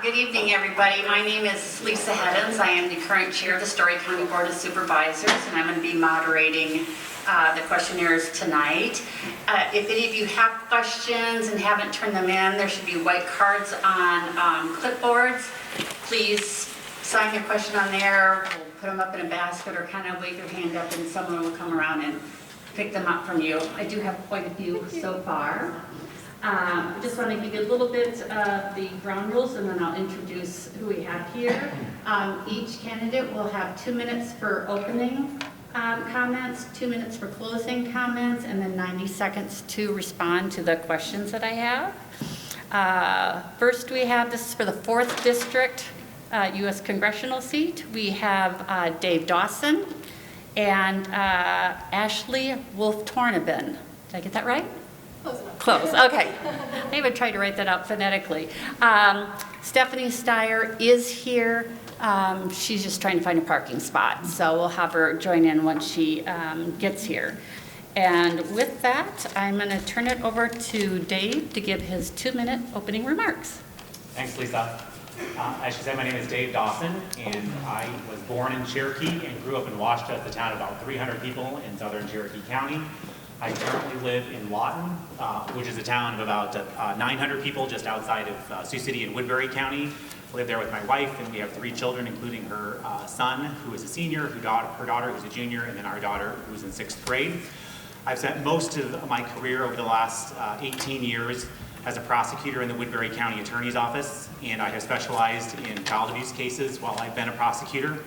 Good evening, everybody. My name is Lisa Heddens. I am the current chair of the Story County Board of Supervisors, and I'm going to be moderating the questionnaires tonight. If any of you have questions and haven't turned them in, there should be white cards on clipboards. Please sign your question on there. We'll put them up in a basket or kind of wave your hand up and someone will come around and pick them up from you. I do have quite a few so far. I just want to give you a little bit of the ground rules and then I'll introduce who we have here. Each candidate will have 2 minutes for opening comments, 2 minutes for closing comments, and then 90 seconds to respond to the questions that I have. First we have, this is for the 4th District U.S. Congressional seat. We have Dave Dawson and Ashley WolfTornabane. Did I get that right? Close enough. Close, okay. I even tried to write that out phonetically. Stephanie Steiner is here. She's just trying to find a parking spot, so we'll have her join in once she gets here. And with that, I'm going to turn it over to Dave to give his 2-minute opening remarks. Thanks, Lisa. As she said, my name is Dave Dawson, and I was born in Cherokee and grew up in Washta, the town of about 300 people in southern Cherokee County. I currently live in Lawton, which is a town of about 900 people just outside of Sioux City in Woodbury County. I live there with my wife, and we have 3 children, including her son, who is a senior, her daughter, who's a junior, and then our daughter, who's in 6th grade. I've spent most of my career over the last 18 years as a prosecutor in the Woodbury County Attorney's Office, and I have specialized in child abuse cases while I've been a prosecutor.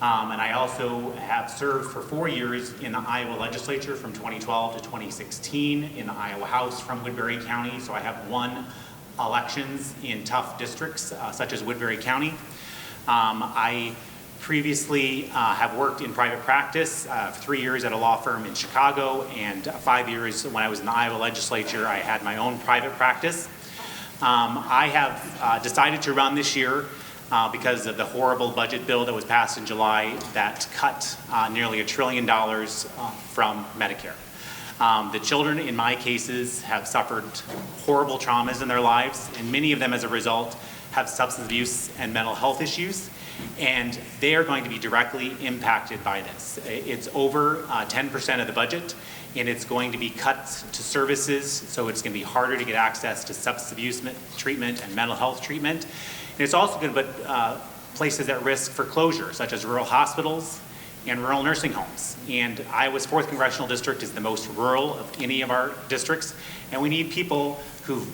And I also have served for 4 years in the Iowa legislature from 2012 to 2016 in the Iowa House from Woodbury County. So I have won elections in tough districts such as Woodbury County. I previously have worked in private practice, 3 years at a law firm in Chicago, and 5 years when I was in the Iowa legislature, I had my own private practice. I have decided to run this year because of the horrible budget bill that was passed in July that cut nearly $1 trillion from Medicare. The children in my cases have suffered horrible traumas in their lives, and many of them as a result have substance abuse and mental health issues, and they are going to be directly impacted by this. It's over 10% of the budget, and it's going to be cut to services, so it's going to be harder to get access to substance abuse treatment and mental health treatment. And it's also going to put places at risk for closure, such as rural hospitals and rural nursing homes. And Iowa's 4th Congressional District is the most rural of any of our districts, and we need people who've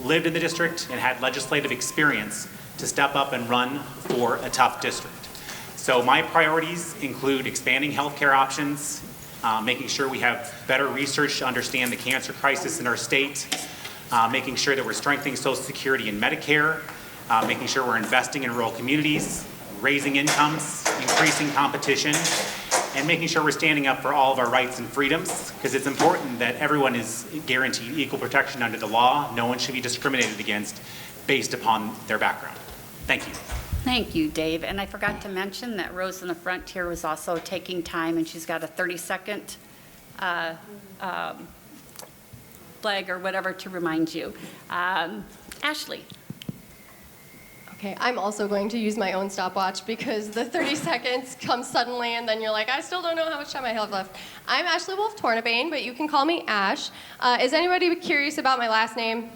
lived in the district and had legislative experience to step up and run for a tough district. So my priorities include expanding healthcare options, making sure we have better research to understand the cancer crisis in our state, making sure that we're strengthening Social Security and Medicare, making sure we're investing in rural communities, raising incomes, increasing competition, and making sure we're standing up for all of our rights and freedoms, because it's important that everyone is guaranteed equal protection under the law. No one should be discriminated against based upon their background. Thank you. Thank you, Dave. And I forgot to mention that Rose in the front here was also taking time, and she's got a 30-second flag or whatever to remind you. Ashley. Okay, I'm also going to use my own stopwatch because the 30 seconds comes suddenly and then you're like, I still don't know how much time I have left. I'm Ashley WolfTornabane, but you can call me Ash. Is anybody curious about my last name?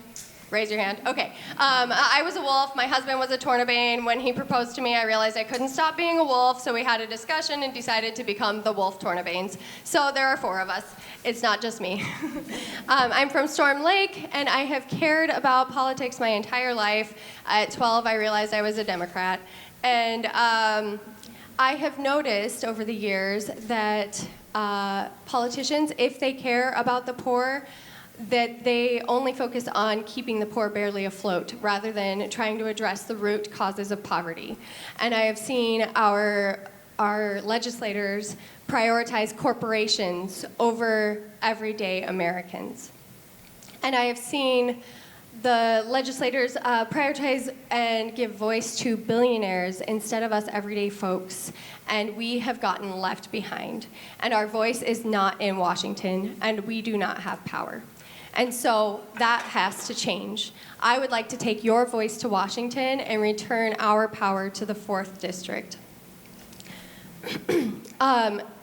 Raise your hand. Okay. I was a wolf. My husband was a Tornabane. When he proposed to me, I realized I couldn't stop being a wolf, so we had a discussion and decided to become the WolfTornabanes. So there are 4 of us. It's not just me. I'm from Storm Lake, and I have cared about politics my entire life. At 12, I realized I was a Democrat. And I have noticed over the years that politicians, if they care about the poor, that they only focus on keeping the poor barely afloat rather than trying to address the root causes of poverty. And I have seen our legislators prioritize corporations over everyday Americans. And I have seen the legislators prioritize and give voice to billionaires instead of us everyday folks, and we have gotten left behind. And our voice is not in Washington, and we do not have power. And so that has to change. I would like to take your voice to Washington and return our power to the 4th District.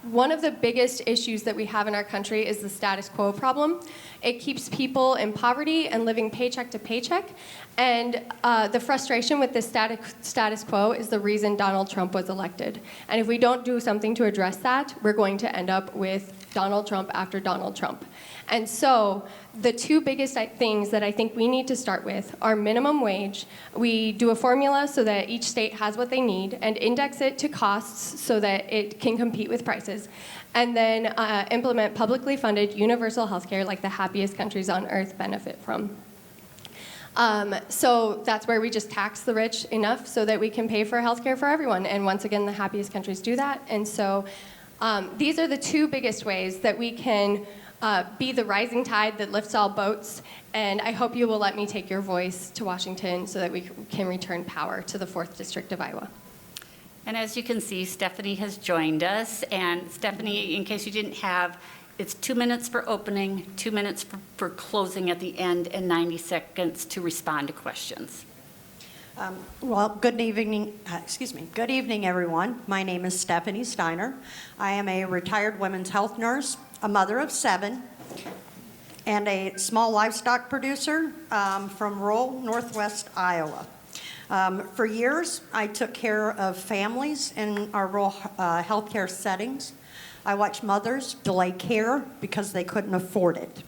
One of the biggest issues that we have in our country is the status quo problem. It keeps people in poverty and living paycheck to paycheck. And the frustration with this status quo is the reason Donald Trump was elected. And if we don't do something to address that, we're going to end up with Donald Trump after Donald Trump. And so the two biggest things that I think we need to start with are minimum wage. We do a formula so that each state has what they need and index it to costs so that it can compete with prices. And then implement publicly funded universal health care like the happiest countries on earth benefit from. So that's where we just tax the rich enough so that we can pay for health care for everyone. And once again, the happiest countries do that. And so these are the two biggest ways that we can be the rising tide that lifts all boats. And I hope you will let me take your voice to Washington so that we can return power to the 4th District of Iowa. And as you can see, Stephanie has joined us. And Stephanie, in case you didn't have, it's 2 minutes for opening, 2 minutes for closing at the end, and 90 seconds to respond to questions. Well, good evening, Good evening, everyone. My name is Stephanie Steiner. I am a retired women's health nurse, a mother of 7, and a small livestock producer from rural northwest Iowa. For years, I took care of families in our rural healthcare settings. I watched mothers delay care because they couldn't afford it.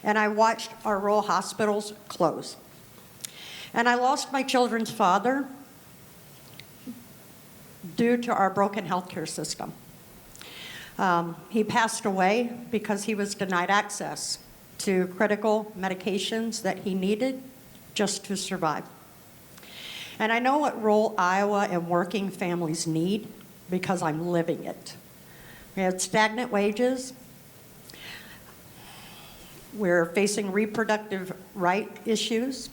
And I watched our rural hospitals close. And I lost my children's father due to our broken healthcare system. He passed away because he was denied access to critical medications that he needed just to survive. And I know what rural Iowa and working families need because I'm living it. We have stagnant wages. We're facing reproductive right issues.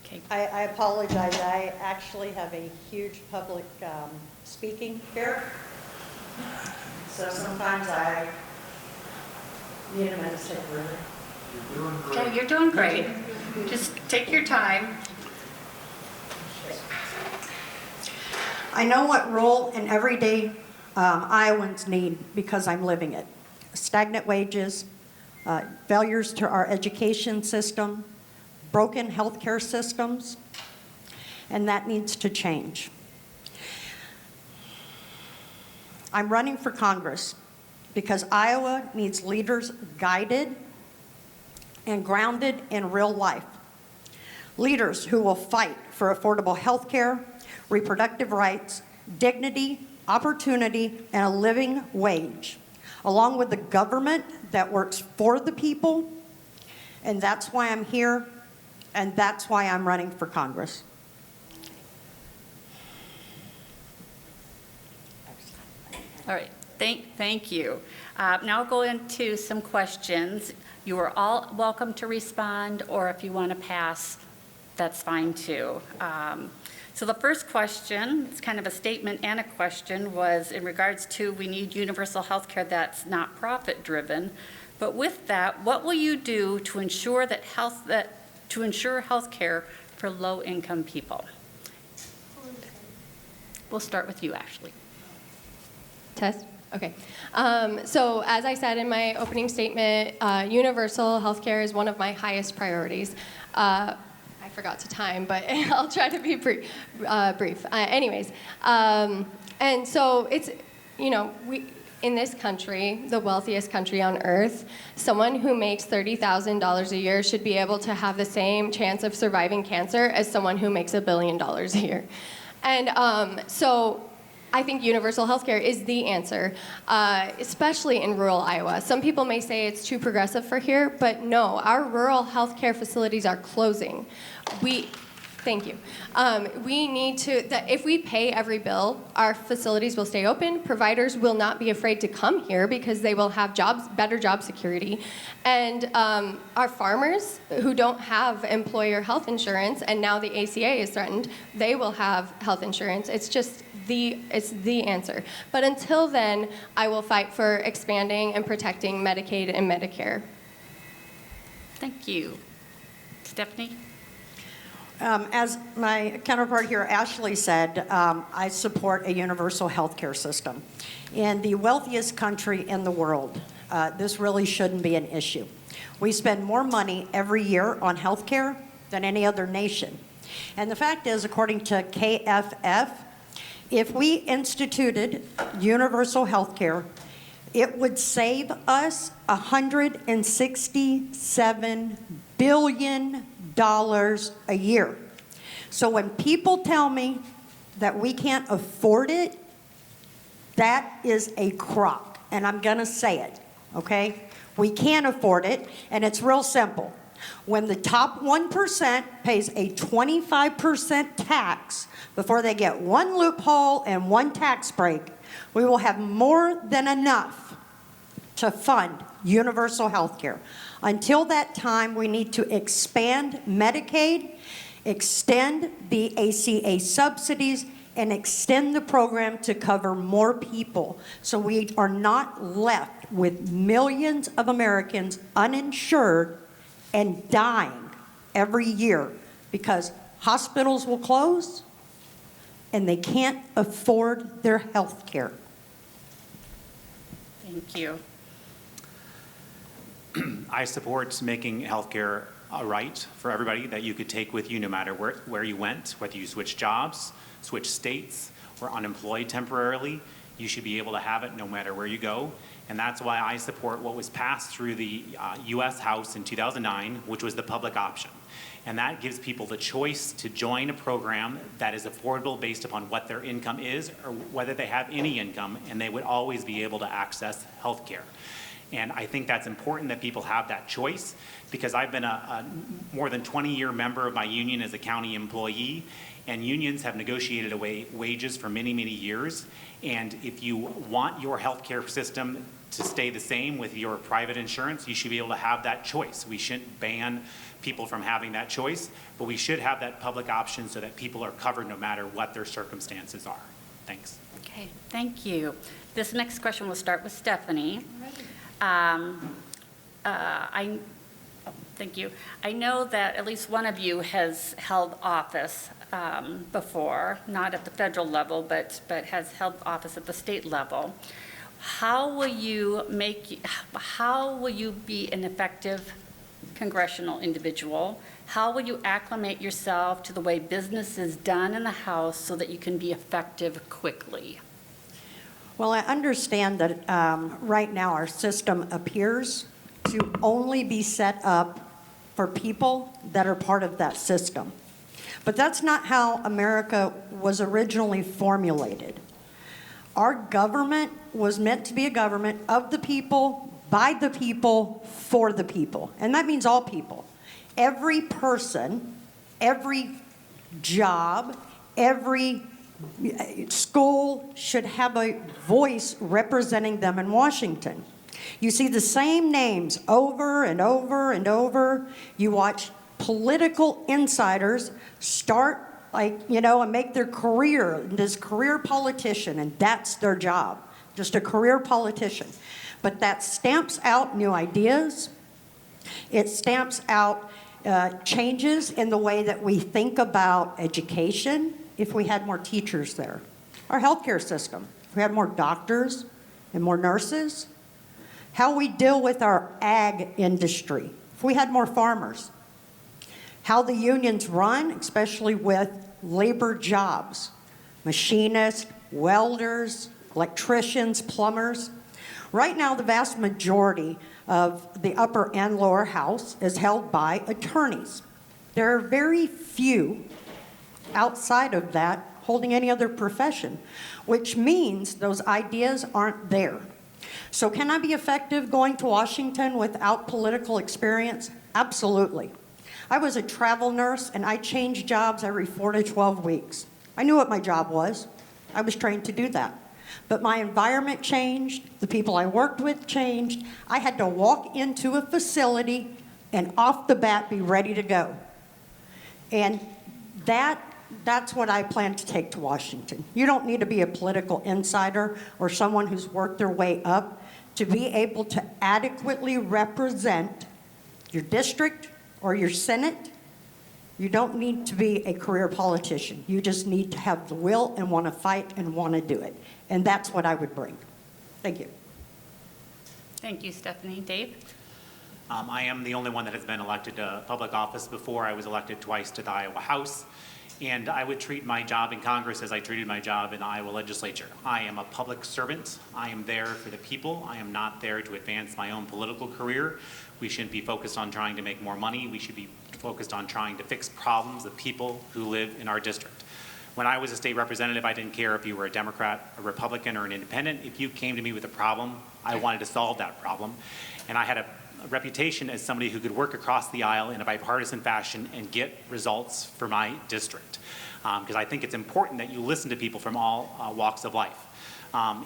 Okay. I apologize. I actually have a huge public speaking fear. So sometimes I need a minute to take a breather. Okay, you're doing great. Just take your time. I know what rural and everyday Iowans need because I'm living it. Stagnant wages, failures to our education system, broken healthcare systems, and that needs to change. I'm running for Congress because Iowa needs leaders guided and grounded in real life. Leaders who will fight for affordable health care, reproductive rights, dignity, opportunity, and a living wage, along with the government that works for the people. And that's why I'm here, and that's why I'm running for Congress. All right, thank you. Now I'll go into some questions. You are all welcome to respond, or if you want to pass, that's fine too. So the first question, it's kind of a statement and a question, was in regards to we need universal health care that's not profit driven. But with that, what will you do to ensure health care for low income people? We'll start with you, Ashley. Test? Okay. So as I said in my opening statement, universal health care is one of my highest priorities. I forgot to time, but I'll try to be brief. Anyways, and so it's, we in this country, the wealthiest country on earth, someone who makes $30,000 a year should be able to have the same chance of surviving cancer as someone who makes $1 billion a year. And so I think universal health care is the answer, especially in rural Iowa. Some people may say it's too progressive for here, but no, our rural health care facilities are closing. Thank you. We need to, if we pay every bill, our facilities will stay open. Providers will not be afraid to come here because they will have jobs, better job security. And our farmers who don't have employer health insurance, and now the ACA is threatened, they will have health insurance. It's just it's the answer. But until then, I will fight for expanding and protecting Medicaid and Medicare. Thank you. Stephanie? As my counterpart here, Ashley said, I support a universal health care system. In the wealthiest country in the world, this really shouldn't be an issue. We spend more money every year on health care than any other nation. And the fact is, according to KFF, if we instituted universal health care, it would save us $167 billion a year. So when people tell me that we can't afford it, that is a crock, and I'm gonna say it, okay? We can't afford it, and it's real simple. When the top 1% pays a 25% tax before they get one loophole and one tax break, we will have more than enough to fund universal health care. Until that time, we need to expand Medicaid, extend the ACA subsidies, and extend the program to cover more people so we are not left with millions of Americans uninsured and dying every year because hospitals will close and they can't afford their health care. Thank you. I support making healthcare a right for everybody that you could take with you no matter where you went, whether you switch jobs, switch states, or unemployed temporarily. You should be able to have it no matter where you go. And that's why I support what was passed through the U.S. House in 2009, which was the public option. And that gives people the choice to join a program that is affordable based upon what their income is or whether they have any income, and they would always be able to access health care. And I think that's important that people have that choice because I've been a more than 20-year member of my union as a county employee, and unions have negotiated away wages for many, many years. And if you want your healthcare system to stay the same with your private insurance, you should be able to have that choice. We shouldn't ban people from having that choice, but we should have that public option so that people are covered no matter what their circumstances are. Thanks. Okay, thank you. This next question will start with Stephanie. Thank you. I know that at least one of you has held office before, not at the federal level, but has held office at the state level. How will you be an effective congressional individual? How will you acclimate yourself to the way business is done in the House so that you can be effective quickly? Well, I understand that right now our system appears to only be set up for people that are part of that system. But that's not how America was originally formulated. Our government was meant to be a government of the people, by the people, for the people. And that means all people. Every person, every job, every school should have a voice representing them in Washington. You see the same names over and over and over. You watch political insiders start and make their career, this career politician, and that's their job, just a career politician. But that stamps out new ideas. It stamps out changes in the way that we think about education. If we had more teachers there, our healthcare system, if we had more doctors and more nurses, how we deal with our ag industry, if we had more farmers, how the unions run, especially with labor jobs, machinists, welders, electricians, plumbers. Right now, the vast majority of the upper and lower house is held by attorneys. There are very few outside of that holding any other profession, which means those ideas aren't there. So can I be effective going to Washington without political experience? Absolutely. I was a travel nurse, and I changed jobs every 4 to 12 weeks. I knew what my job was. I was trained to do that. But my environment changed, the people I worked with changed. I had to walk into a facility and off the bat be ready to go. And that's what I plan to take to Washington. You don't need to be a political insider or someone who's worked their way up to be able to adequately represent your district or your Senate. You don't need to be a career politician. You just need to have the will and want to fight and want to do it. And that's what I would bring. Thank you. Thank you, Stephanie. Dave? I am the only one that has been elected to public office before. I was elected twice to the Iowa House, and I would treat my job in Congress as I treated my job in the Iowa legislature. I am a public servant. I am there for the people. I am not there to advance my own political career. We shouldn't be focused on trying to make more money. We should be focused on trying to fix problems of people who live in our district. When I was a state representative, I didn't care if you were a Democrat, a Republican, or an independent. If you came to me with a problem, I wanted to solve that problem. And I had a reputation as somebody who could work across the aisle in a bipartisan fashion and get results for my district. Because I think it's important that you listen to people from all walks of life.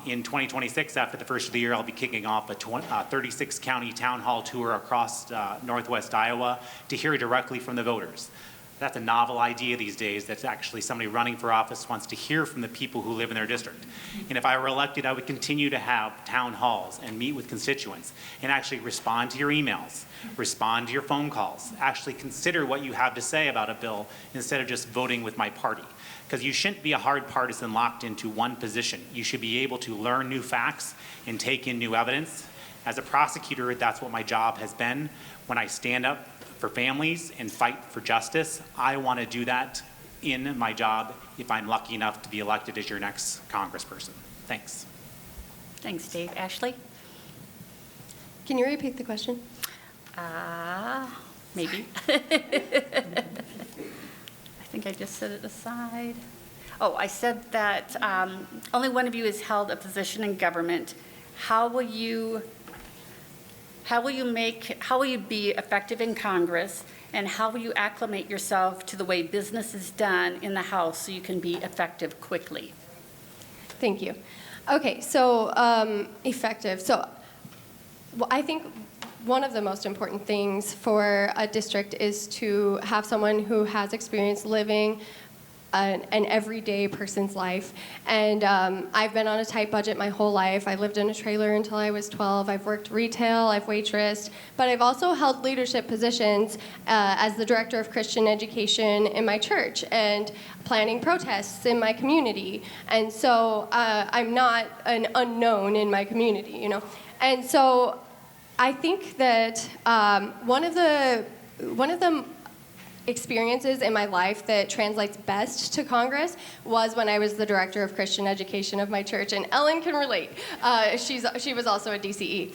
In 2026, after the first of the year, I'll be kicking off a 36 county town hall tour across northwest Iowa to hear directly from the voters. That's a novel idea these days. That's actually somebody running for office wants to hear from the people who live in their district. And if I were elected, I would continue to have town halls and meet with constituents and actually respond to your emails, respond to your phone calls, actually consider what you have to say about a bill instead of just voting with my party. Because you shouldn't be a hard partisan locked into one position. You should be able to learn new facts and take in new evidence. As a prosecutor, that's what my job has been. When I stand up for families and fight for justice, I want to do that in my job if I'm lucky enough to be elected as your next congressperson. Thanks. Thanks, Dave. Ashley? Can you repeat the question? Maybe. I think I just set it aside. Oh, I said that only one of you has held a position in government. How will you be effective in Congress, and how will you acclimate yourself to the way business is done in the House so you can be effective quickly? Thank you. Okay, so effective. So I think one of the most important things for a district is to have someone who has experience living an everyday person's life. And I've been on a tight budget my whole life. I lived in a trailer until I was 12. I've worked retail, I've waitressed, but I've also held leadership positions as the director of Christian education in my church and planning protests in my community. And so I'm not an unknown in my community, you know. And so I think that one of the experiences in my life that translates best to Congress was when I was the director of Christian education of my church, and Ellen can relate. She was also a DCE.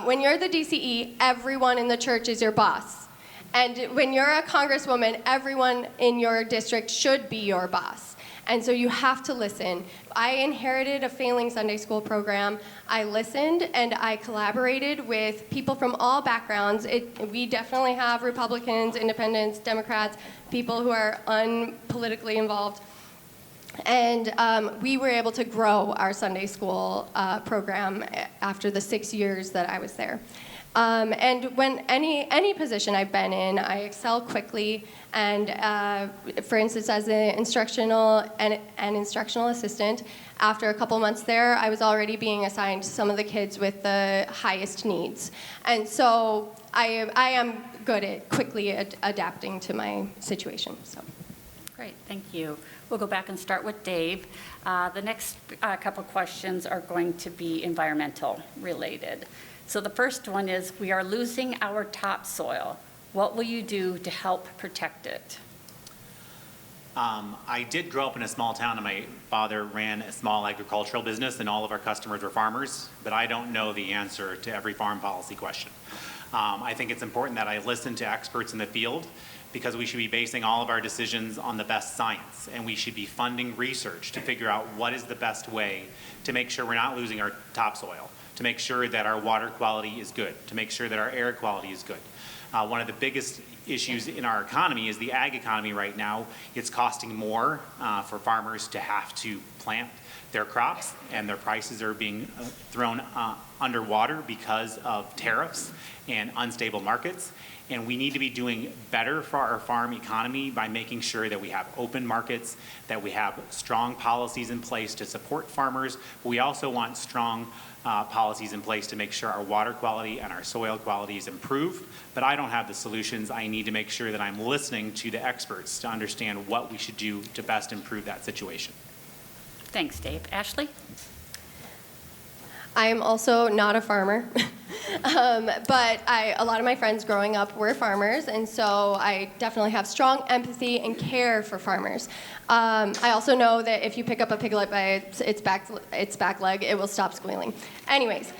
When you're the DCE, everyone in the church is your boss. And when you're a congresswoman, everyone in your district should be your boss. And so you have to listen. I inherited a failing Sunday school program. I listened and I collaborated with people from all backgrounds. We definitely have Republicans, Independents, Democrats, people who are unpolitically involved. And we were able to grow our Sunday school program after the 6 years that I was there. And when any position I've been in, I excel quickly. And for instance, as an instructional assistant, after a couple months there, I was already being assigned some of the kids with the highest needs. And so I am good at quickly adapting to my situation. So. Great, thank you. We'll go back and start with Dave. The next couple questions are going to be environmental related. So the first one is, we are losing our topsoil. What will you do to help protect it? I did grow up in a small town, and my father ran a small agricultural business, and all of our customers were farmers, but I don't know the answer to every farm policy question. I think it's important that I listen to experts in the field, because we should be basing all of our decisions on the best science, and we should be funding research to figure out what is the best way to make sure we're not losing our topsoil, to make sure that our water quality is good, to make sure that our air quality is good. One of the biggest issues in our economy is the ag economy right now. It's costing more for farmers to have to plant their crops, and their prices are being thrown underwater because of tariffs and unstable markets. And we need to be doing better for our farm economy by making sure that we have open markets, that we have strong policies in place to support farmers. But we also want strong policies in place to make sure our water quality and our soil quality is improved. But I don't have the solutions. I need to make sure that I'm listening to the experts to understand what we should do to best improve that situation. Thanks, Dave. Ashley? I am also not a farmer, but a lot of my friends growing up were farmers, and so I definitely have strong empathy and care for farmers. I also know that if you pick up a piglet by its back leg, it will stop squealing. Anyways,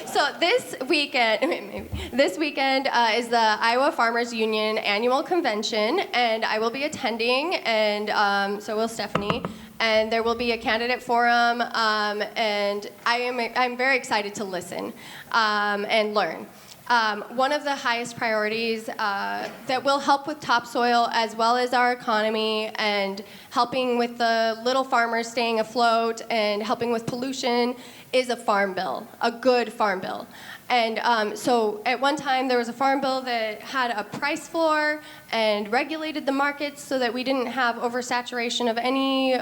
so this weekend is the Iowa Farmers Union Annual Convention, and I will be attending, and so will Stephanie. And there will be a candidate forum, and I'm very excited to listen and learn. One of the highest priorities that will help with topsoil as well as our economy and helping with the little farmers staying afloat and helping with pollution is a farm bill, a good farm bill. And so at one time there was a farm bill that had a price floor and regulated the markets so that we didn't have oversaturation of any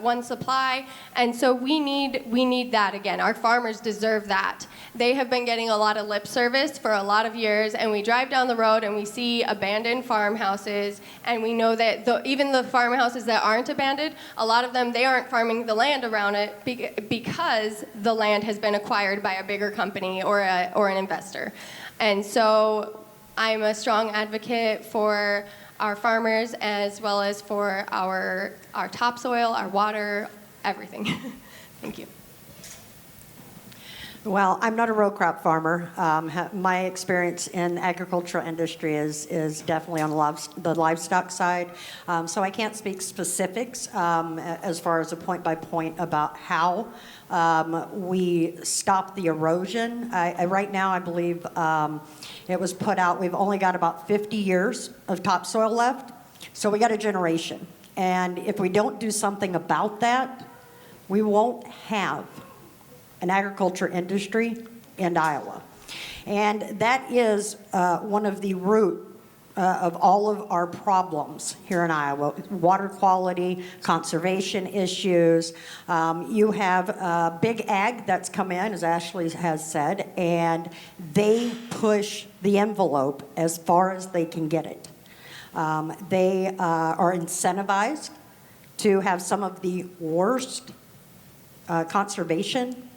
one supply. And so we need that again. Our farmers deserve that. They have been getting a lot of lip service for a lot of years, and we drive down the road and we see abandoned farmhouses, and we know that even the farmhouses that aren't abandoned, a lot of them, they aren't farming the land around it because the land has been acquired by a bigger company or an investor. And so I'm a strong advocate for our farmers as well as for our topsoil, our water, everything. Thank you. Well, I'm not a row crop farmer. My experience in the agricultural industry is definitely on the livestock side. So I can't speak specifics as far as a point by point about how we stop the erosion. Right now, I believe it was put out, we've only got about 50 years of topsoil left. So we got a generation. And if we don't do something about that, we won't have an agriculture industry in Iowa. And that is one of the root of all of our problems here in Iowa. Water quality, conservation issues. You have big ag that's come in, as Ashley has said, and they push the envelope as far as they can get it. They are incentivized to have some of the worst conservation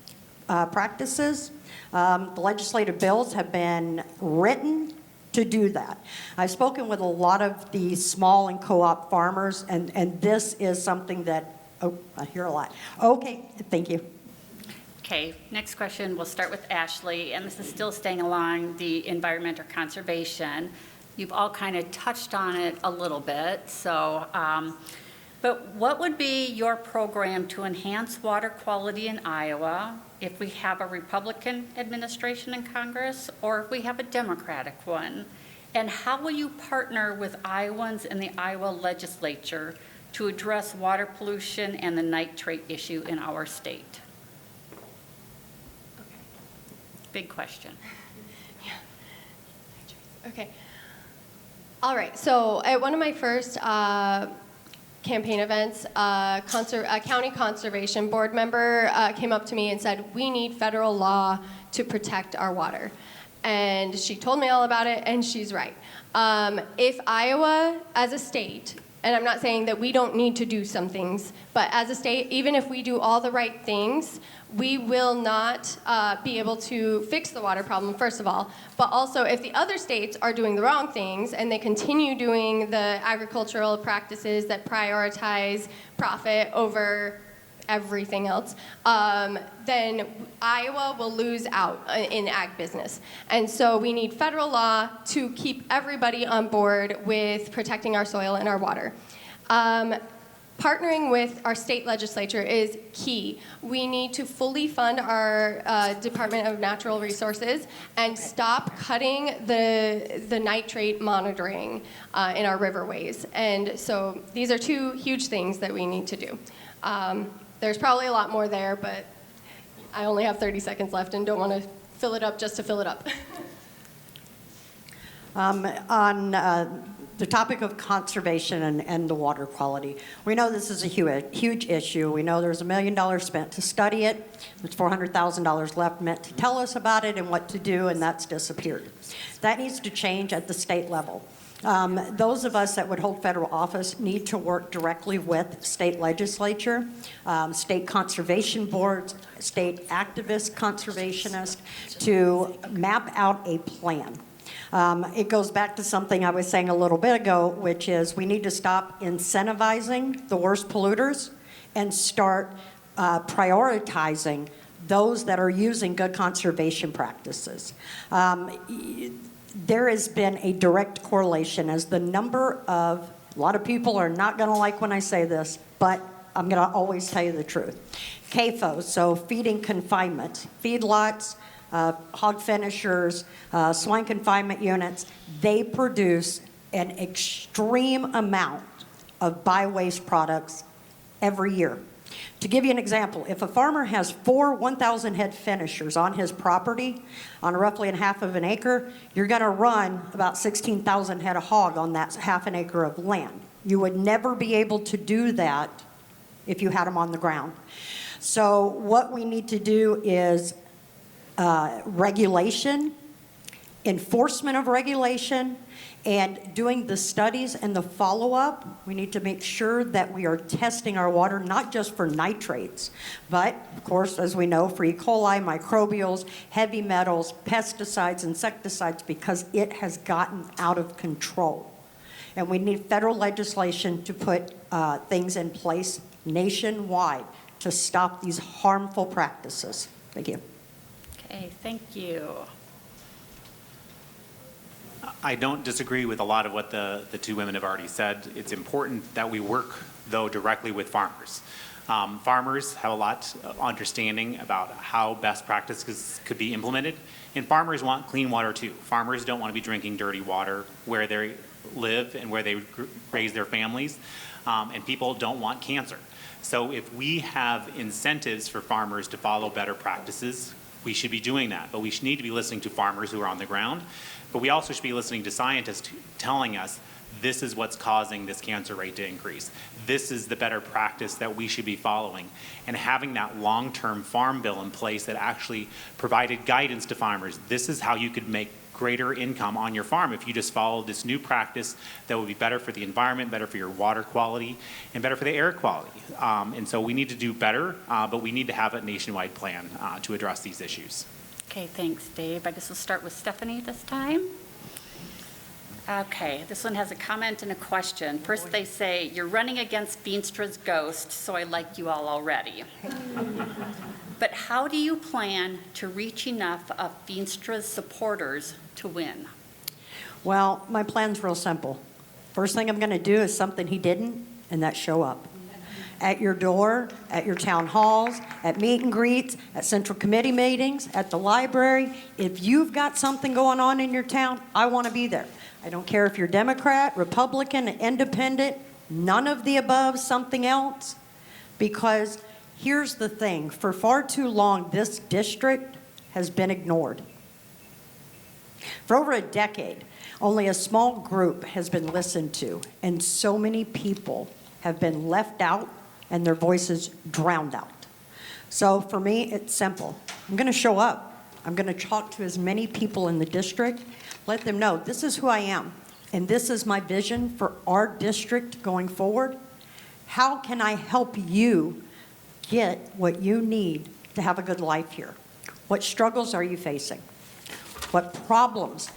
practices. The legislative bills have been written to do that. I've spoken with a lot of the small and co-op farmers, and this is something that, oh, I hear a lot. Okay, thank you. Okay, next question, we'll start with Ashley, and this is still staying along the environment or conservation. You've all kind of touched on it a little bit, so, but what would be your program to enhance water quality in Iowa if we have a Republican administration in Congress or if we have a Democratic one? And how will you partner with Iowans in the Iowa legislature to address water pollution and the nitrate issue in our state? Big question. Yeah. Okay. All right. So at one of my first campaign events, a county conservation board member came up to me and said, "We need federal law to protect our water." And she told me all about it, and she's right. If Iowa, as a state, and I'm not saying that we don't need to do some things, but as a state, even if we do all the right things, we will not be able to fix the water problem, first of all. But also, if the other states are doing the wrong things and they continue doing the agricultural practices that prioritize profit over everything else, then Iowa will lose out in ag business. And so we need federal law to keep everybody on board with protecting our soil and our water. partnering with our state legislature is key. We need to fully fund our Department of Natural Resources and stop cutting the nitrate monitoring in our riverways. And so these are two huge things that we need to do. There's probably a lot more there, but I only have 30 seconds left and don't want to fill it up just to fill it up. On the topic of conservation and the water quality, we know this is a huge issue. We know there's $1 million spent to study it. There's $400,000 left meant to tell us about it and what to do, and that's disappeared. That needs to change at the state level. Those of us that would hold federal office need to work directly with state legislature, state conservation boards, state activist conservationists to map out a plan. It goes back to something I was saying a little bit ago, which is we need to stop incentivizing the worst polluters and start prioritizing those that are using good conservation practices. There has been a direct correlation as the number of, a lot of people are not going to like when I say this, but I'm going to always tell you the truth. CAFOs, so feeding confinement, feedlots, hog finishers, swine confinement units, they produce an extreme amount of by-waste products every year. To give you an example, if a farmer has 4 1,000 head finishers on his property, on roughly half of an acre, you're going to run about 16,000 head of hog on that half an acre of land. You would never be able to do that if you had them on the ground. So what we need to do is regulation, enforcement of regulation, and doing the studies and the follow-up. We need to make sure that we are testing our water, not just for nitrates, but, of course, as we know, for E. coli, microbials, heavy metals, pesticides, insecticides, because it has gotten out of control. And we need federal legislation to put things in place nationwide to stop these harmful practices. Thank you. Okay, thank you. I don't disagree with a lot of what the two women have already said. It's important that we work, though, directly with farmers. Farmers have a lot of understanding about how best practices could be implemented, and farmers want clean water too. Farmers don't want to be drinking dirty water where they live and where they raise their families, and people don't want cancer. So if we have incentives for farmers to follow better practices, we should be doing that, but we need to be listening to farmers who are on the ground. But we also should be listening to scientists telling us this is what's causing this cancer rate to increase. This is the better practice that we should be following. And having that long-term farm bill in place that actually provided guidance to farmers. This is how you could make greater income on your farm if you just follow this new practice that will be better for the environment, better for your water quality, and better for the air quality. And so we need to do better, but we need to have a nationwide plan to address these issues. Okay, thanks, Dave. I guess we'll start with Stephanie this time. Okay, this one has a comment and a question. First, they say, you're running against Veenstra's ghost, so I like you all already. But how do you plan to reach enough of Veenstra's supporters to win? Well, my plan's real simple. First thing I'm going to do is something he didn't, and that's show up. At your door, at your town halls, at meet and greets, at central committee meetings, at the library. If you've got something going on in your town, I want to be there. I don't care if you're Democrat, Republican, Independent, none of the above, something else. Because here's the thing, for far too long, this district has been ignored. For over a decade, only a small group has been listened to, and so many people have been left out and their voices drowned out. So for me, it's simple. I'm going to show up. I'm going to talk to as many people in the district, let them know this is who I am, and this is my vision for our district going forward. How can I help you get what you need to have a good life here? What struggles are you facing? What problems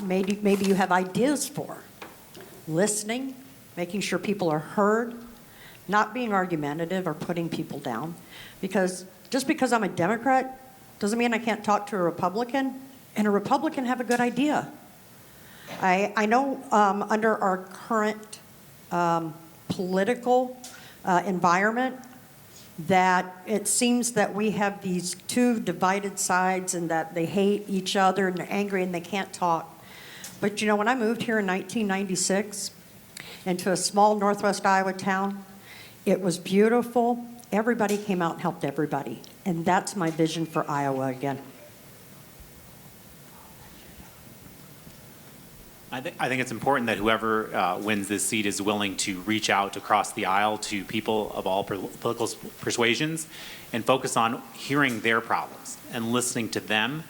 maybe you have ideas for? Listening, making sure people are heard, not being argumentative or putting people down. Because just because I'm a Democrat doesn't mean I can't talk to a Republican, and a Republican have a good idea. I know under our current political environment, that it seems that we have these two divided sides and that they hate each other and they're angry and they can't talk. But you know, when I moved here in 1996 into a small northwest Iowa town, it was beautiful. Everybody came out and helped everybody. And that's my vision for Iowa again. I think it's important that whoever wins this seat is willing to reach out across the aisle to people of all political persuasions and focus on hearing their problems and listening to them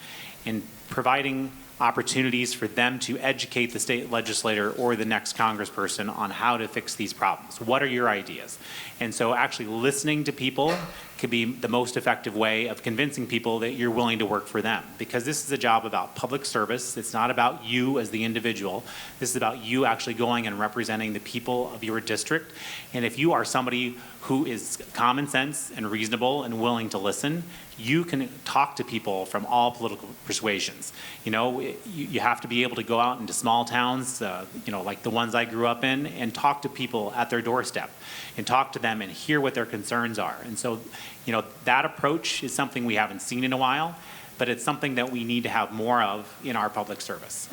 and providing opportunities for them to educate the state legislator or the next congressperson on how to fix these problems. What are your ideas? And so actually listening to people could be the most effective way of convincing people that you're willing to work for them. Because this is a job about public service. It's not about you as the individual. This is about you actually going and representing the people of your district. And if you are somebody who is common sense and reasonable and willing to listen, you can talk to people from all political persuasions. You know, you have to be able to go out into small towns, you know, like the ones I grew up in, and talk to people at their doorstep and talk to them and hear what their concerns are. And so, you know, that approach is something we haven't seen in a while, but it's something that we need to have more of in our public service.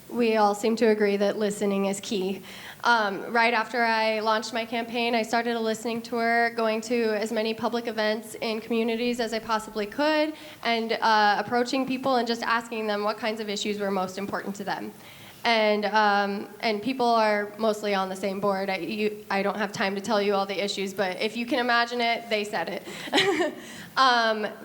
We all seem to agree that listening is key. Right after I launched my campaign, I started a listening tour, going to as many public events in communities as I possibly could, and approaching people and just asking them what kinds of issues were most important to them. And people are mostly on the same board. I don't have time to tell you all the issues, but if you can imagine it, they said it.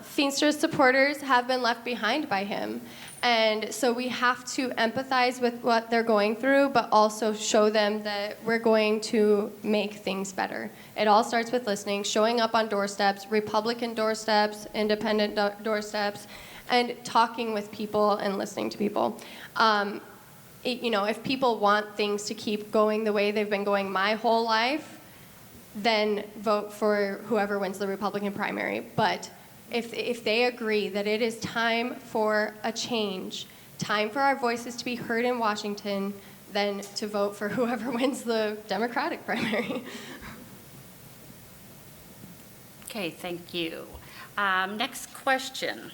Feenstra's supporters have been left behind by him. And so we have to empathize with what they're going through, but also show them that we're going to make things better. It all starts with listening, showing up on doorsteps, Republican doorsteps, independent doorsteps, and talking with people and listening to people. You know, if people want things to keep going the way they've been going my whole life, then vote for whoever wins the Republican primary. But if they agree that it is time for a change, time for our voices to be heard in Washington, then to vote for whoever wins the Democratic primary. Okay, thank you. Next question.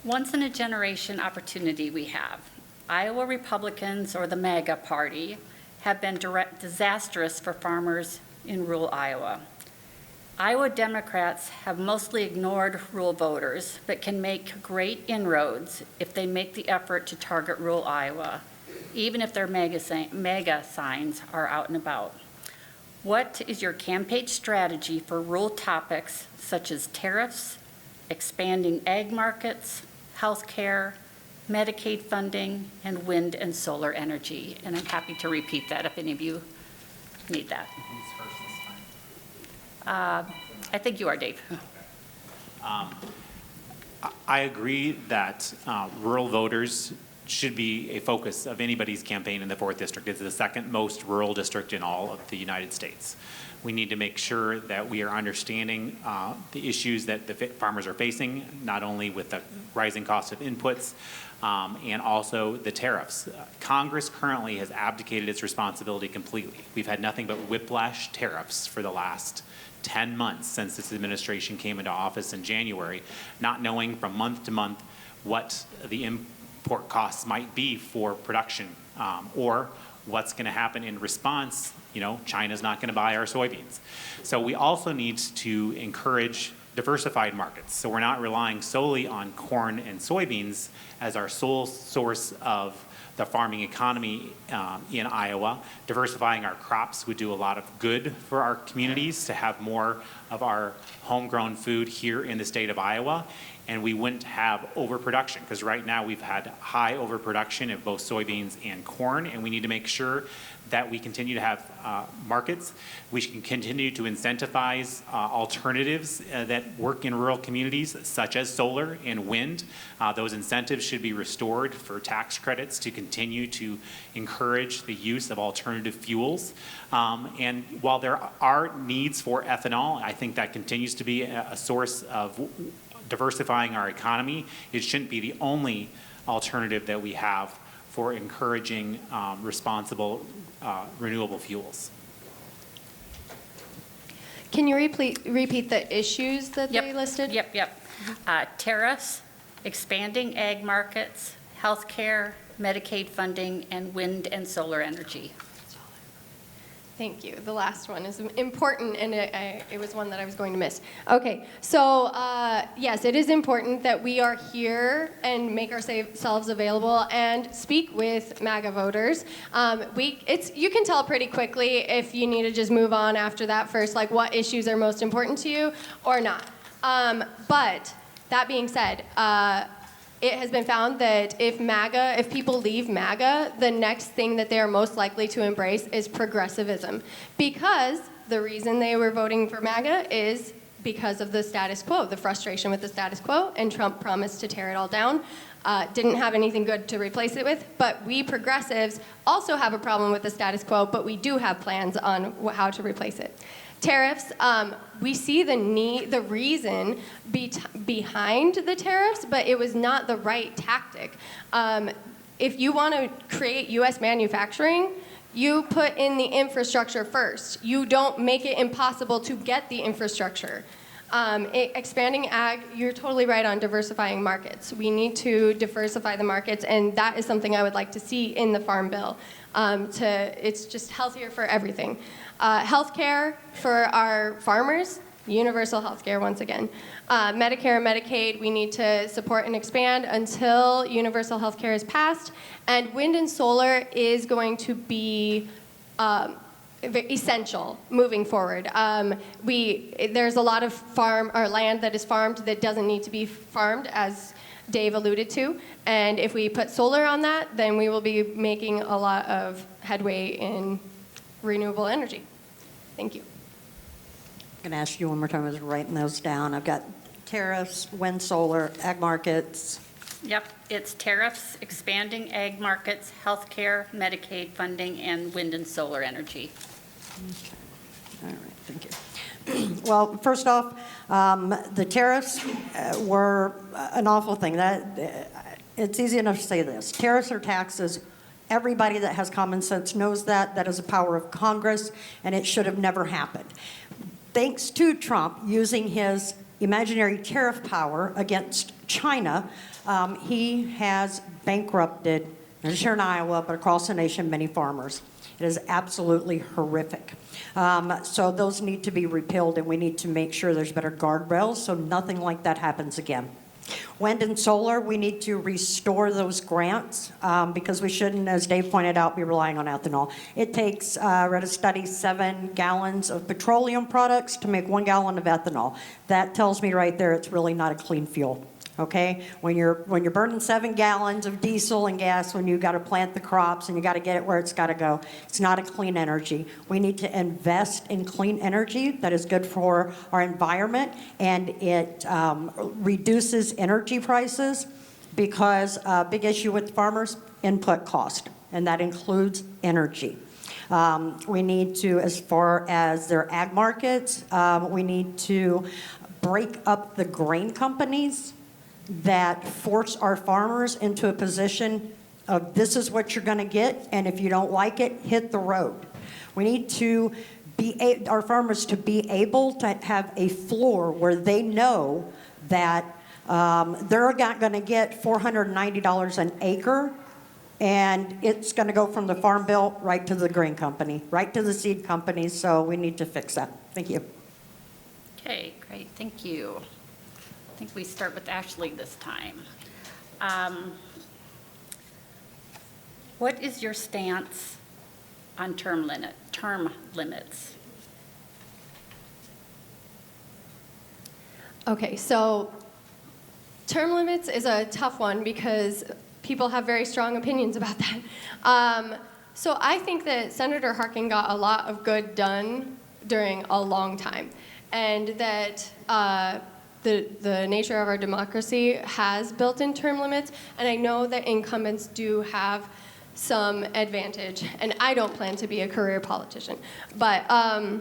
Once in a generation opportunity we have. Iowa Republicans, or the MAGA party, have been disastrous for farmers in rural Iowa. Iowa Democrats have mostly ignored rural voters, but can make great inroads if they make the effort to target rural Iowa, even if their MAGA signs are out and about. What is your campaign strategy for rural topics such as tariffs, expanding ag markets, health care, Medicaid funding, and wind and solar energy? And I'm happy to repeat that if any of you need that. I think you are, Dave. I agree that rural voters should be a focus of anybody's campaign in the 4th District. It's the second most rural district in all of the United States. We need to make sure that we are understanding the issues that the farmers are facing, not only with the rising cost of inputs, and also the tariffs. Congress currently has abdicated its responsibility completely. We've had nothing but whiplash tariffs for the last 10 months since this administration came into office in January, not knowing from month to month what the import costs might be for production, or what's going to happen in response. You know, China's not going to buy our soybeans. So we also need to encourage diversified markets. So we're not relying solely on corn and soybeans as our sole source of the farming economy in Iowa. Diversifying our crops would do a lot of good for our communities to have more of our homegrown food here in the state of Iowa. And we wouldn't have overproduction, because right now we've had high overproduction of both soybeans and corn, and we need to make sure that we continue to have markets. We can continue to incentivize alternatives that work in rural communities, such as solar and wind. Those incentives should be restored for tax credits to continue to encourage the use of alternative fuels. And while there are needs for ethanol, I think that continues to be a source of diversifying our economy. It shouldn't be the only alternative that we have for encouraging responsible renewable fuels. Can you repeat the issues that they listed? Yep. Tariffs, expanding ag markets, healthcare, Medicaid funding, and wind and solar energy. Thank you. The last one is important, and it was one that I was going to miss. Okay, so yes, it is important that we are here and make ourselves available and speak with MAGA voters. You can tell pretty quickly if you need to just move on after that first, like what issues are most important to you or not. But that being said, it has been found that if people leave MAGA, the next thing that they are most likely to embrace is progressivism. Because the reason they were voting for MAGA is because of the status quo, the frustration with the status quo, and Trump promised to tear it all down. Didn't have anything good to replace it with, but we progressives also have a problem with the status quo, but we do have plans on how to replace it. Tariffs, we see the reason behind the tariffs, but it was not the right tactic. If you want to create U.S. manufacturing, you put in the infrastructure first. You don't make it impossible to get the infrastructure. Expanding ag, you're totally right on diversifying markets. We need to diversify the markets, and that is something I would like to see in the Farm Bill. It's just healthier for everything. Healthcare for our farmers, universal healthcare once again. Medicare and Medicaid, we need to support and expand until universal healthcare is passed. And wind and solar is going to be essential moving forward. There's a lot of land that is farmed that doesn't need to be farmed, as Dave alluded to. And if we put solar on that, then we will be making a lot of headway in renewable energy. Thank you. I'm going to ask you one more time. I was writing those down. I've got tariffs, wind, solar, ag markets. Yep, it's tariffs, expanding ag markets, healthcare, Medicaid funding, and wind and solar energy. Okay. All right, thank you. Well, first off, the tariffs were an awful thing. It's easy enough to say this. Tariffs are taxes. Everybody that has common sense knows that. That is a power of Congress, and it should have never happened. Thanks to Trump using his imaginary tariff power against China, he has bankrupted, not just here in Iowa, but across the nation, many farmers. It is absolutely horrific. So those need to be repealed, and we need to make sure there's better guardrails so nothing like that happens again. Wind and solar, we need to restore those grants because we shouldn't, as Dave pointed out, be relying on ethanol. It takes, I read a study, 7 gallons of petroleum products to make 1 gallon of ethanol. That tells me right there it's really not a clean fuel. Okay, when you're burning 7 gallons of diesel and gas, when you got to plant the crops and you got to get it where it's got to go, it's not a clean energy. We need to invest in clean energy that is good for our environment, and it reduces energy prices because a big issue with farmers, input cost, and that includes energy. We need to, as far as their ag markets, we need to break up the grain companies that force our farmers into a position of this is what you're going to get, and if you don't like it, hit the road. We need to our farmers to be able to have a floor where they know that they're not going to get $490 an acre, and it's going to go from the Farm Bill right to the grain company, right to the seed companies, so we need to fix that. Thank you. Okay, great, thank you. I think we start with Ashley this time. What is your stance on term limits? Okay, so term limits is a tough one because people have very strong opinions about that. So I think that Senator Harkin got a lot of good done during a long time, and that the nature of our democracy has built-in term limits, and I know that incumbents do have some advantage, and I don't plan to be a career politician, but I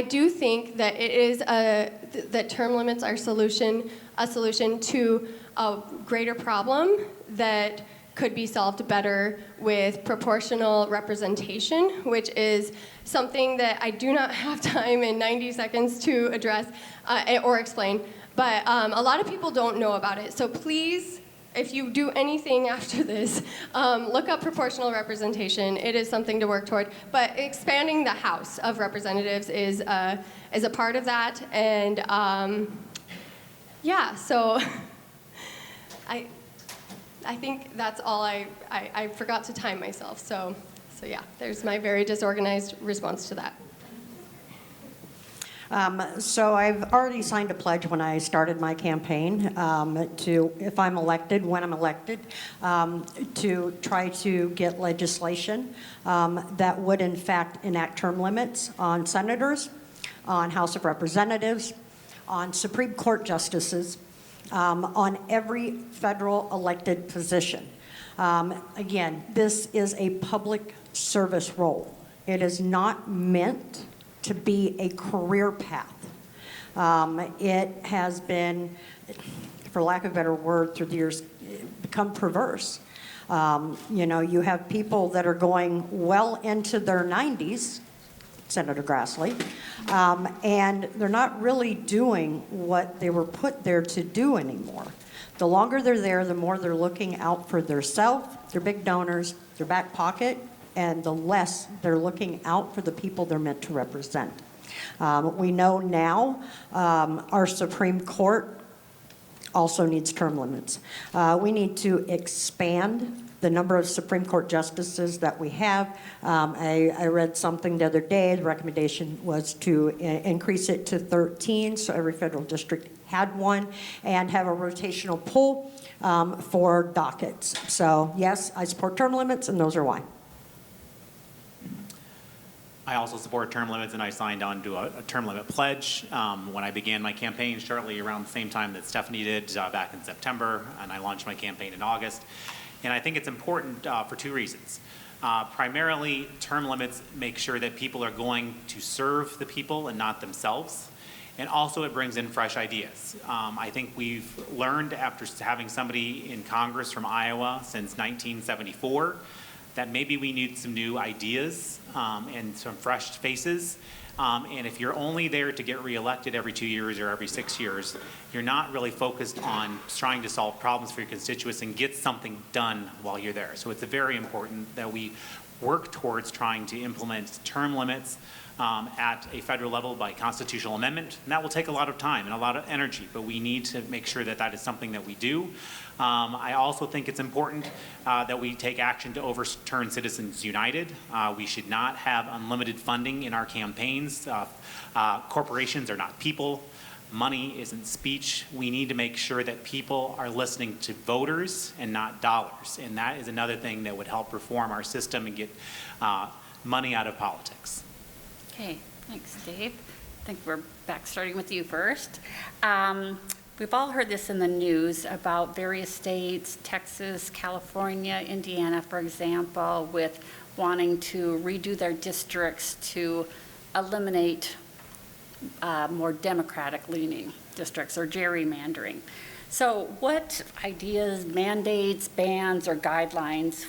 do think that it is that term limits are a solution to a greater problem that could be solved better with proportional representation, which is something that I do not have time in 90 seconds to address or explain. But a lot of people don't know about it. So please, if you do anything after this, look up proportional representation. It is something to work toward. But expanding the House of Representatives is a part of that. And yeah, so I think that's all I forgot to time myself. So yeah, there's my very disorganized response to that. So I've already signed a pledge when I started my campaign to, if I'm elected, when I'm elected, to try to get legislation that would in fact enact term limits on senators, on House of Representatives, on Supreme Court justices, on every federal elected position. Again, this is a public service role. It is not meant to be a career path. It has been, for lack of a better word, through the years, become perverse. You know, you have people that are going well into their 90s, Senator Grassley, and they're not really doing what they were put there to do anymore. The longer they're there, the more they're looking out for themselves, their big donors, their back pocket, and the less they're looking out for the people they're meant to represent. We know now our Supreme Court also needs term limits. We need to expand the number of Supreme Court justices that we have. I read something the other day. The recommendation was to increase it to 13, so every federal district had one, and have a rotational pool for dockets. So yes, I support term limits, and those are why. I also support term limits, and I signed on to a term limit pledge when I began my campaign shortly around the same time that Stephanie did back in September, and I launched my campaign in August. And I think it's important for two reasons. Primarily, term limits make sure that people are going to serve the people and not themselves. And also it brings in fresh ideas. I think we've learned after having somebody in Congress from Iowa since 1974 that maybe we need some new ideas and some fresh faces. And if you're only there to get reelected every 2 years or every 6 years, you're not really focused on trying to solve problems for your constituents and get something done while you're there. So it's very important that we work towards trying to implement term limits at a federal level by constitutional amendment. And that will take a lot of time and a lot of energy, but we need to make sure that that is something that we do. I also think it's important that we take action to overturn Citizens United. We should not have unlimited funding in our campaigns. Corporations are not people. Money isn't speech. We need to make sure that people are listening to voters and not dollars. And that is another thing that would help reform our system and get money out of politics. Okay, thanks, Dave. I think we're back starting with you first. We've all heard this in the news about various states, Texas, California, Indiana, for example, with wanting to redo their districts to eliminate more Democratic-leaning districts or gerrymandering. So what ideas, mandates, bans, or guidelines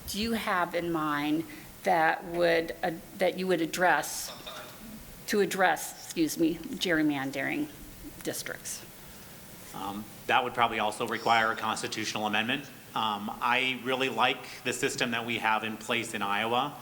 do you have in mind that you would address gerrymandering districts? That would probably also require a constitutional amendment. I really like the system that we have in place in Iowa.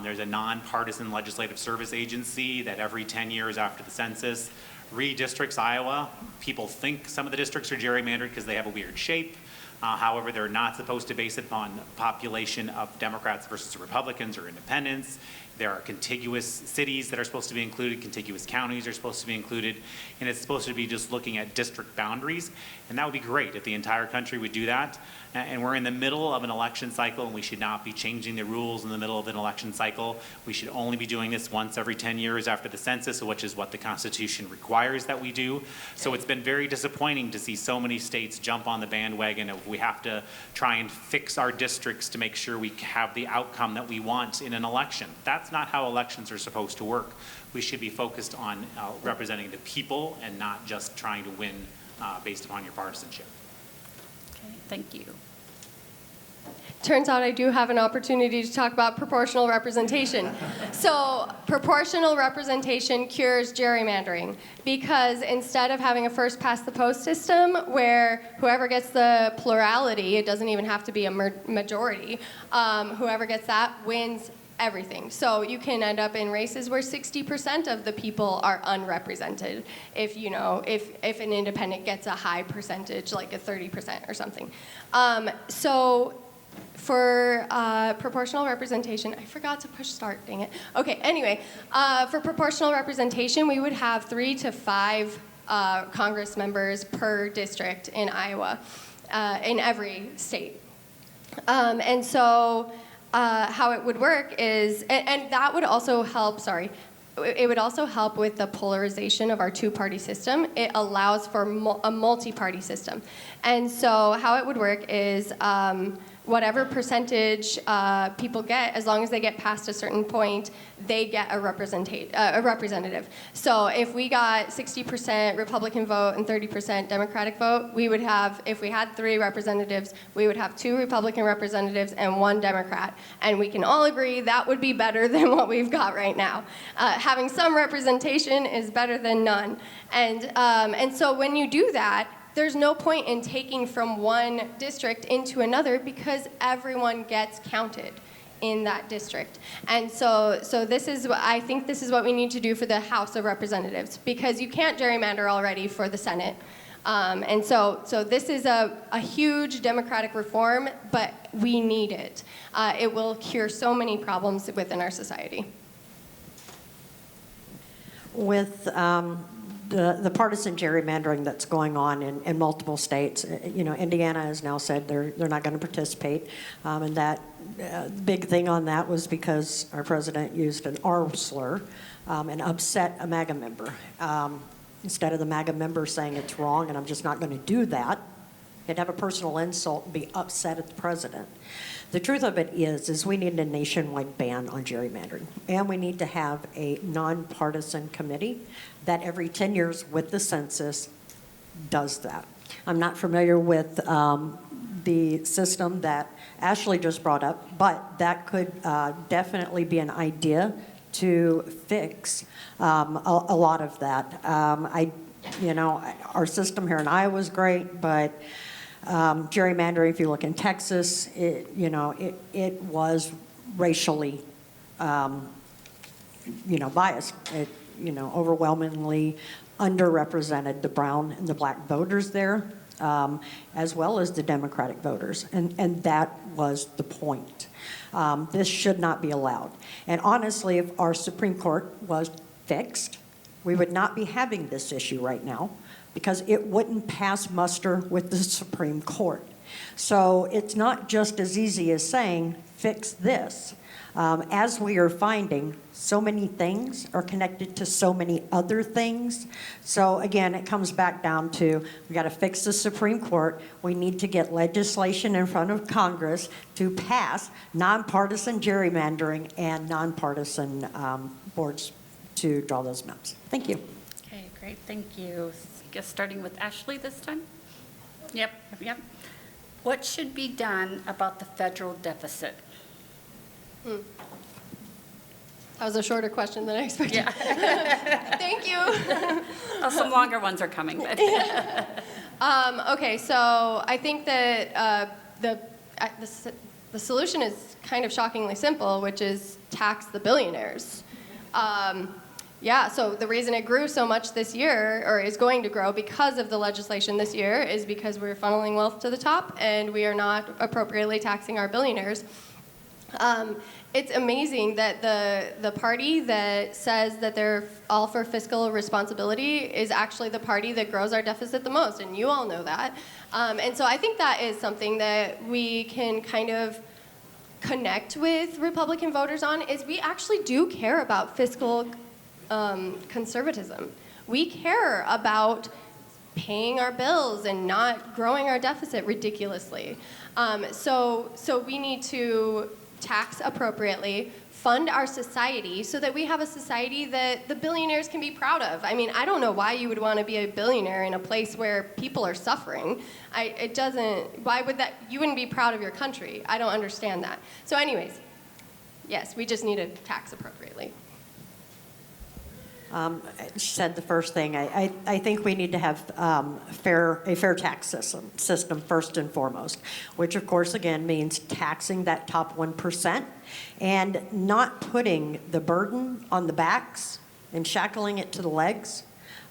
There's a nonpartisan legislative service agency that every 10 years after the census redistricts Iowa. People think some of the districts are gerrymandered because they have a weird shape. However, they're not supposed to base it on population of Democrats versus Republicans or independents. There are contiguous cities that are supposed to be included, contiguous counties are supposed to be included, and it's supposed to be just looking at district boundaries. And that would be great if the entire country would do that. And we're in the middle of an election cycle, and we should not be changing the rules in the middle of an election cycle. We should only be doing this once every 10 years after the census, which is what the Constitution requires that we do. So it's been very disappointing to see so many states jump on the bandwagon of we have to try and fix our districts to make sure we have the outcome that we want in an election. That's not how elections are supposed to work. We should be focused on representing the people and not just trying to win based upon your partisanship. Okay, thank you. Turns out I do have an opportunity to talk about proportional representation. So proportional representation cures gerrymandering, because instead of having a first past the post system where whoever gets the plurality, it doesn't even have to be a majority, whoever gets that wins everything. So you can end up in races where 60% of the people are unrepresented if an independent gets a high percentage, like a 30% or something. For proportional representation, I forgot to push start, dang it. Okay, anyway, for proportional representation, we would have 3 to 5 Congress members per district in Iowa, in every state. And so how it would work is, and that would also help, it would also help with the polarization of our two-party system. It allows for a multi-party system. And so how it would work is whatever percentage people get, as long as they get past a certain point, they get a representative. So if we got 60% Republican vote and 30% Democratic vote, we would have, if we had 3 representatives, we would have 2 Republican representatives and 1 Democrat. And we can all agree that would be better than what we've got right now. Having some representation is better than none. And so when you do that, there's no point in taking from one district into another, because everyone gets counted in that district. And so I think this is what we need to do for the House of Representatives, because you can't gerrymander already for the Senate. And so this is a huge democratic reform, but we need it. It will cure so many problems within our society. With the partisan gerrymandering that's going on in multiple states, Indiana has now said they're not going to participate, and that big thing on that was because our president used an R slur and upset a MAGA member. Instead of the MAGA member saying it's wrong and I'm just not going to do that, he'd have a personal insult and be upset at the president. The truth of it is we need a nationwide ban on gerrymandering, and we need to have a nonpartisan committee that every 10 years with the census does that. I'm not familiar with the system that Ashley just brought up, but that could definitely be an idea to fix a lot of that. Our system here in Iowa is great, but gerrymandering, if you look in Texas, it was racially, biased. It, overwhelmingly underrepresented the brown and the black voters there, as well as the Democratic voters, and that was the point. This should not be allowed. And honestly, if our Supreme Court was fixed, we would not be having this issue right now, because it wouldn't pass muster with the Supreme Court. So it's not just as easy as saying, fix this. As we are finding, so many things are connected to so many other things. So again, it comes back down to, we got to fix the Supreme Court. We need to get legislation in front of Congress to pass nonpartisan gerrymandering and nonpartisan boards to draw those maps. Thank you. Okay, great, thank you. I guess starting with Ashley this time? Yep. What should be done about the federal deficit? That was a shorter question than I expected. Yeah. Thank you. Oh, some longer ones are coming. But Okay, so I think that the solution is kind of shockingly simple, which is tax the billionaires. So the reason it grew so much this year, or is going to grow because of the legislation this year, is because we're funneling wealth to the top and we are not appropriately taxing our billionaires. It's amazing that the party that says that they're all for fiscal responsibility is actually the party that grows our deficit the most, and you all know that. And so I think that is something that we can kind of connect with Republican voters on, is we actually do care about fiscal conservatism. We care about paying our bills and not growing our deficit ridiculously. So we need to tax appropriately, fund our society so that we have a society that the billionaires can be proud of. I mean, I don't know why you would want to be a billionaire in a place where people are suffering. Why would that, you wouldn't be proud of your country. I don't understand that. So anyways, yes, we just need to tax appropriately. She said the first thing. I think we need to have a fair tax system first and foremost, which of course again means taxing that top 1% and not putting the burden on the backs and shackling it to the legs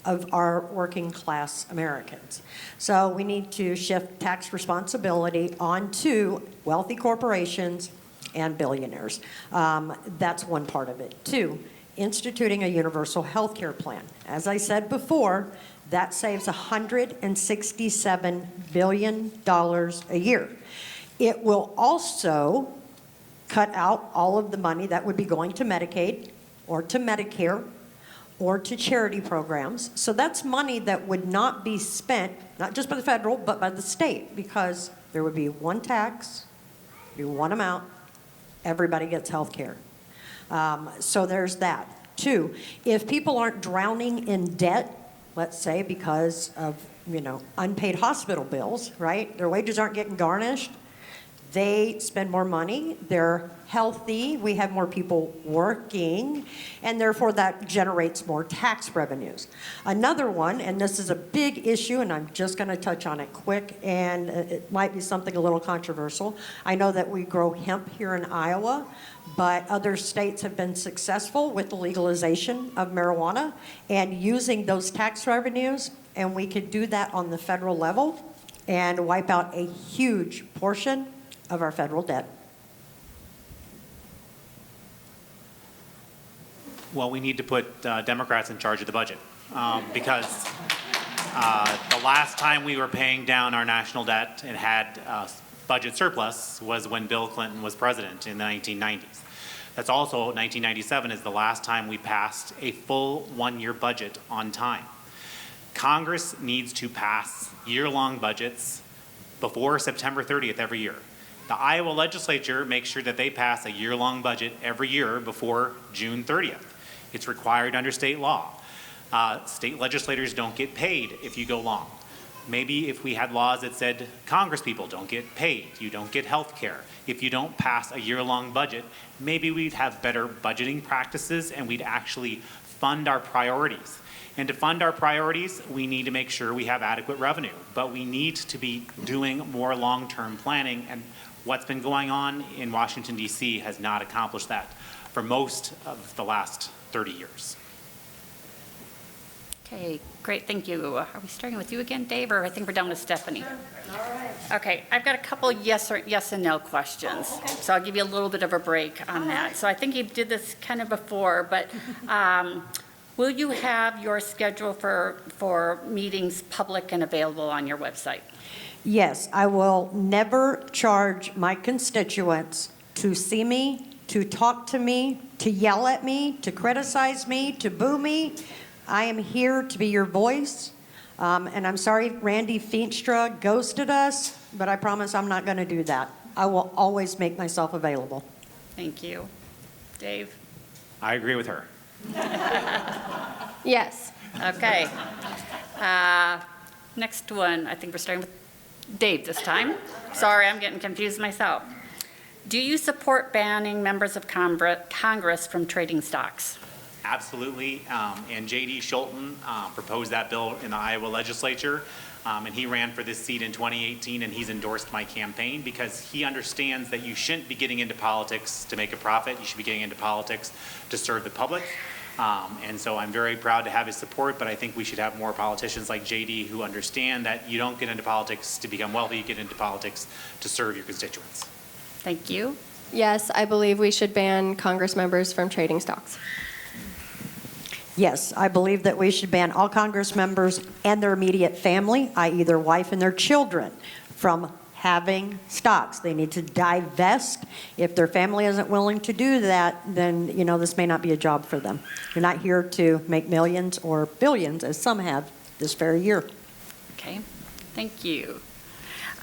of our working class Americans. So we need to shift tax responsibility onto wealthy corporations and billionaires. That's one part of it. Two, instituting a universal health care plan. As I said before, that saves $167 billion a year. It will also cut out all of the money that would be going to Medicaid or to Medicare or to charity programs. So that's money that would not be spent, not just by the federal, but by the state, because there would be one tax, be one amount, everybody gets health care. So there's that. Two, if people aren't drowning in debt, let's say because of, unpaid hospital bills, right? Their wages aren't getting garnished. They spend more money. They're healthy. We have more people working, and therefore that generates more tax revenues. Another one, and this is a big issue, and I'm just going to touch on it quick, and it might be something a little controversial. I know that we grow hemp here in Iowa, but other states have been successful with the legalization of marijuana and using those tax revenues, and we could do that on the federal level and wipe out a huge portion of our federal debt. Well, we need to put Democrats in charge of the budget because the last time we were paying down our national debt and had budget surplus was when Bill Clinton was president in the 1990s. That's also 1997 is the last time we passed a full one-year budget on time. Congress needs to pass year-long budgets before September 30th every year. The Iowa legislature makes sure that they pass a year-long budget every year before June 30th. It's required under state law. State legislators don't get paid if you go long. Maybe if we had laws that said Congress people don't get paid, you don't get health care. If you don't pass a year-long budget, maybe we'd have better budgeting practices and we'd actually fund our priorities. And to fund our priorities, we need to make sure we have adequate revenue. But we need to be doing more long-term planning, and what's been going on in Washington, D.C. has not accomplished that for most of the last 30 years. Okay, great, thank you. Are we starting with you again, Dave, or I think we're done with Stephanie? Sure. All right. Okay, I've got a couple yes and no questions. Oh, okay. So I'll give you a little bit of a break on that. So I think you did this kind of before, but will you have your schedule for meetings public and available on your website? Yes, I will never charge my constituents to see me, to talk to me, to yell at me, to criticize me, to boo me. I am here to be your voice. And I'm sorry Randy Feenstra ghosted us, but I promise I'm not going to do that. I will always make myself available. Thank you. Dave? I agree with her. Yes. Okay. Next one, I think we're starting with Dave this time. Sorry, I'm getting confused myself. Do you support banning members of Congress from trading stocks? Absolutely, and J.D. Schulten proposed that bill in the Iowa legislature, and he ran for this seat in 2018, and he's endorsed my campaign because he understands that you shouldn't be getting into politics to make a profit. You should be getting into politics to serve the public, and so I'm very proud to have his support, but I think we should have more politicians like J.D. who understand that you don't get into politics to become wealthy, you get into politics to serve your constituents. Thank you. Yes, I believe we should ban Congress members from trading stocks. Yes, I believe that we should ban all Congress members and their immediate family, i.e. their wife and their children, from having stocks. They need to divest. If their family isn't willing to do that, then, this may not be a job for them. You're not here to make millions or billions, as some have this very year. Okay, thank you.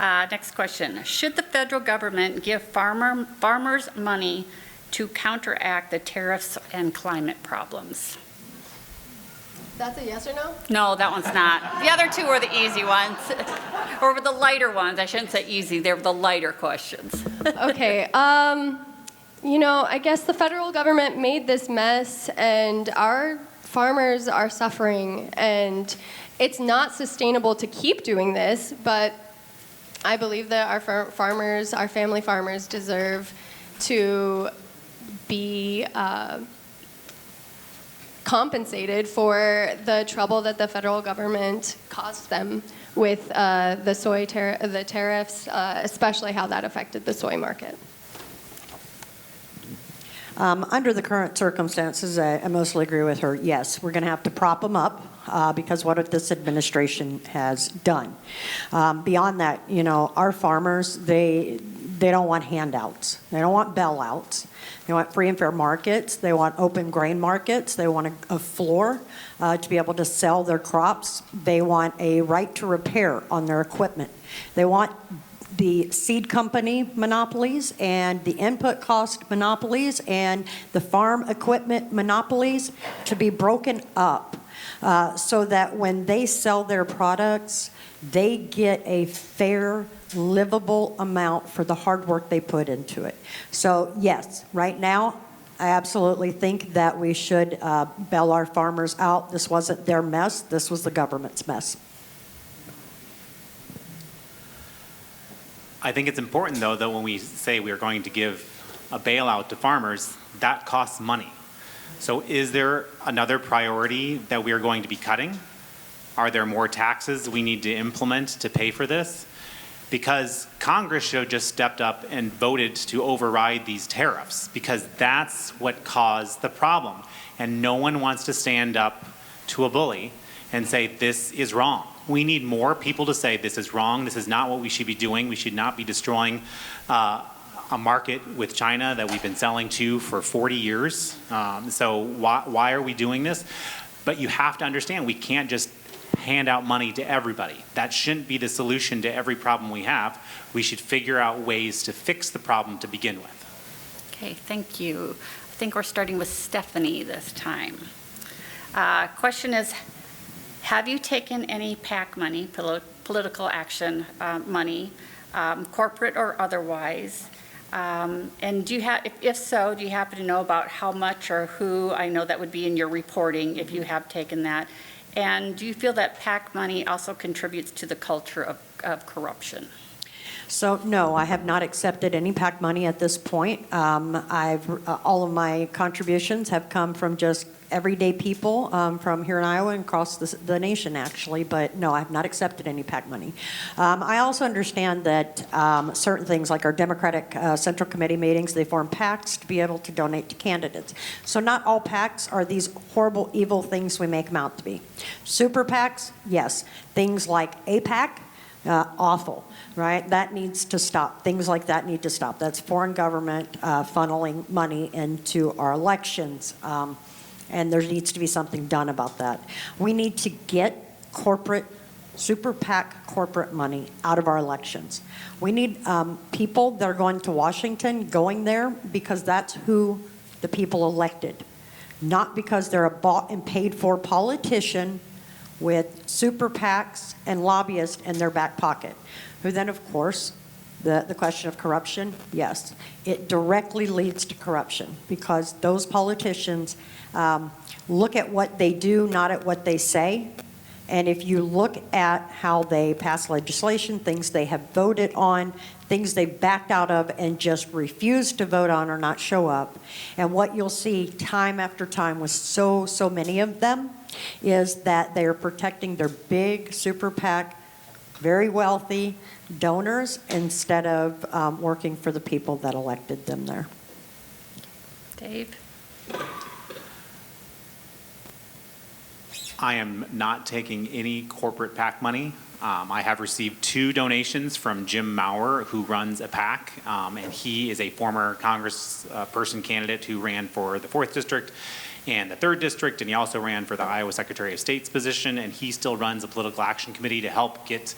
Next question. Should the federal government give farmers money to counteract the tariffs and climate problems? That's a yes or no? No, that one's not. The other two are the easy ones, or the lighter ones. I shouldn't say easy, they're the lighter questions. Okay, you know, I guess the federal government made this mess, and our farmers are suffering, and it's not sustainable to keep doing this, but I believe that our farmers, our family farmers, deserve to be compensated for the trouble that the federal government caused them with the tariffs, especially how that affected the soy market. Under the current circumstances, I mostly agree with her. Yes, we're going to have to prop them up because what this administration has done. Beyond that, you know, our farmers, they don't want handouts. They don't want bailouts. They want free and fair markets. They want open grain markets. They want a floor to be able to sell their crops. They want a right to repair on their equipment. They want the seed company monopolies and the input cost monopolies and the farm equipment monopolies to be broken up so that when they sell their products, they get a fair, livable amount for the hard work they put into it. So yes, right now, I absolutely think that we should bail our farmers out. This wasn't their mess. This was the government's mess. I think it's important, though, that when we say we are going to give a bailout to farmers, that costs money. So is there another priority that we are going to be cutting? Are there more taxes we need to implement to pay for this? Because Congress should have just stepped up and voted to override these tariffs, because that's what caused the problem. And no one wants to stand up to a bully and say, this is wrong. We need more people to say this is wrong, this is not what we should be doing, we should not be destroying a market with China that we've been selling to for 40 years. So why are we doing this? But you have to understand, we can't just hand out money to everybody. That shouldn't be the solution to every problem we have. We should figure out ways to fix the problem to begin with. Okay, thank you. I think we're starting with Stephanie this time. Question is, have you taken any PAC money, political action money, corporate or otherwise? And do you have, if so, do you happen to know about how much or who? I know that would be in your reporting if you have taken that. And do you feel that PAC money also contributes to the culture of corruption? So no, I have not accepted any PAC money at this point. All of my contributions have come from just everyday people from here in Iowa and across the nation, actually. But no, I have not accepted any PAC money. I also understand that certain things, like our Democratic Central Committee meetings, they form PACs to be able to donate to candidates. So not all PACs are these horrible, evil things we make them out to be. Super PACs, yes. Things like APAC, awful, right? That needs to stop. Things like that need to stop. That's foreign government funneling money into our elections. And there needs to be something done about that. We need to get corporate, super PAC corporate money out of our elections. We need people that are going to Washington going there because that's who the people elected, not because they're a bought and paid for politician with super PACs and lobbyists in their back pocket, who then, of course, the question of corruption, yes, it directly leads to corruption because those politicians look at what they do, not at what they say. And if you look at how they pass legislation, things they have voted on, things they've backed out of and just refused to vote on or not show up, and what you'll see time after time with so many of them is that they are protecting their big super PAC, very wealthy donors instead of working for the people that elected them there. Dave? I am not taking any corporate PAC money. I have received 2 donations from Jim Maurer, who runs a PAC, and he is a former congressperson candidate who ran for the 4th District, in the 3rd District, and he also ran for the Iowa Secretary of State's position, and he still runs a political action committee to help get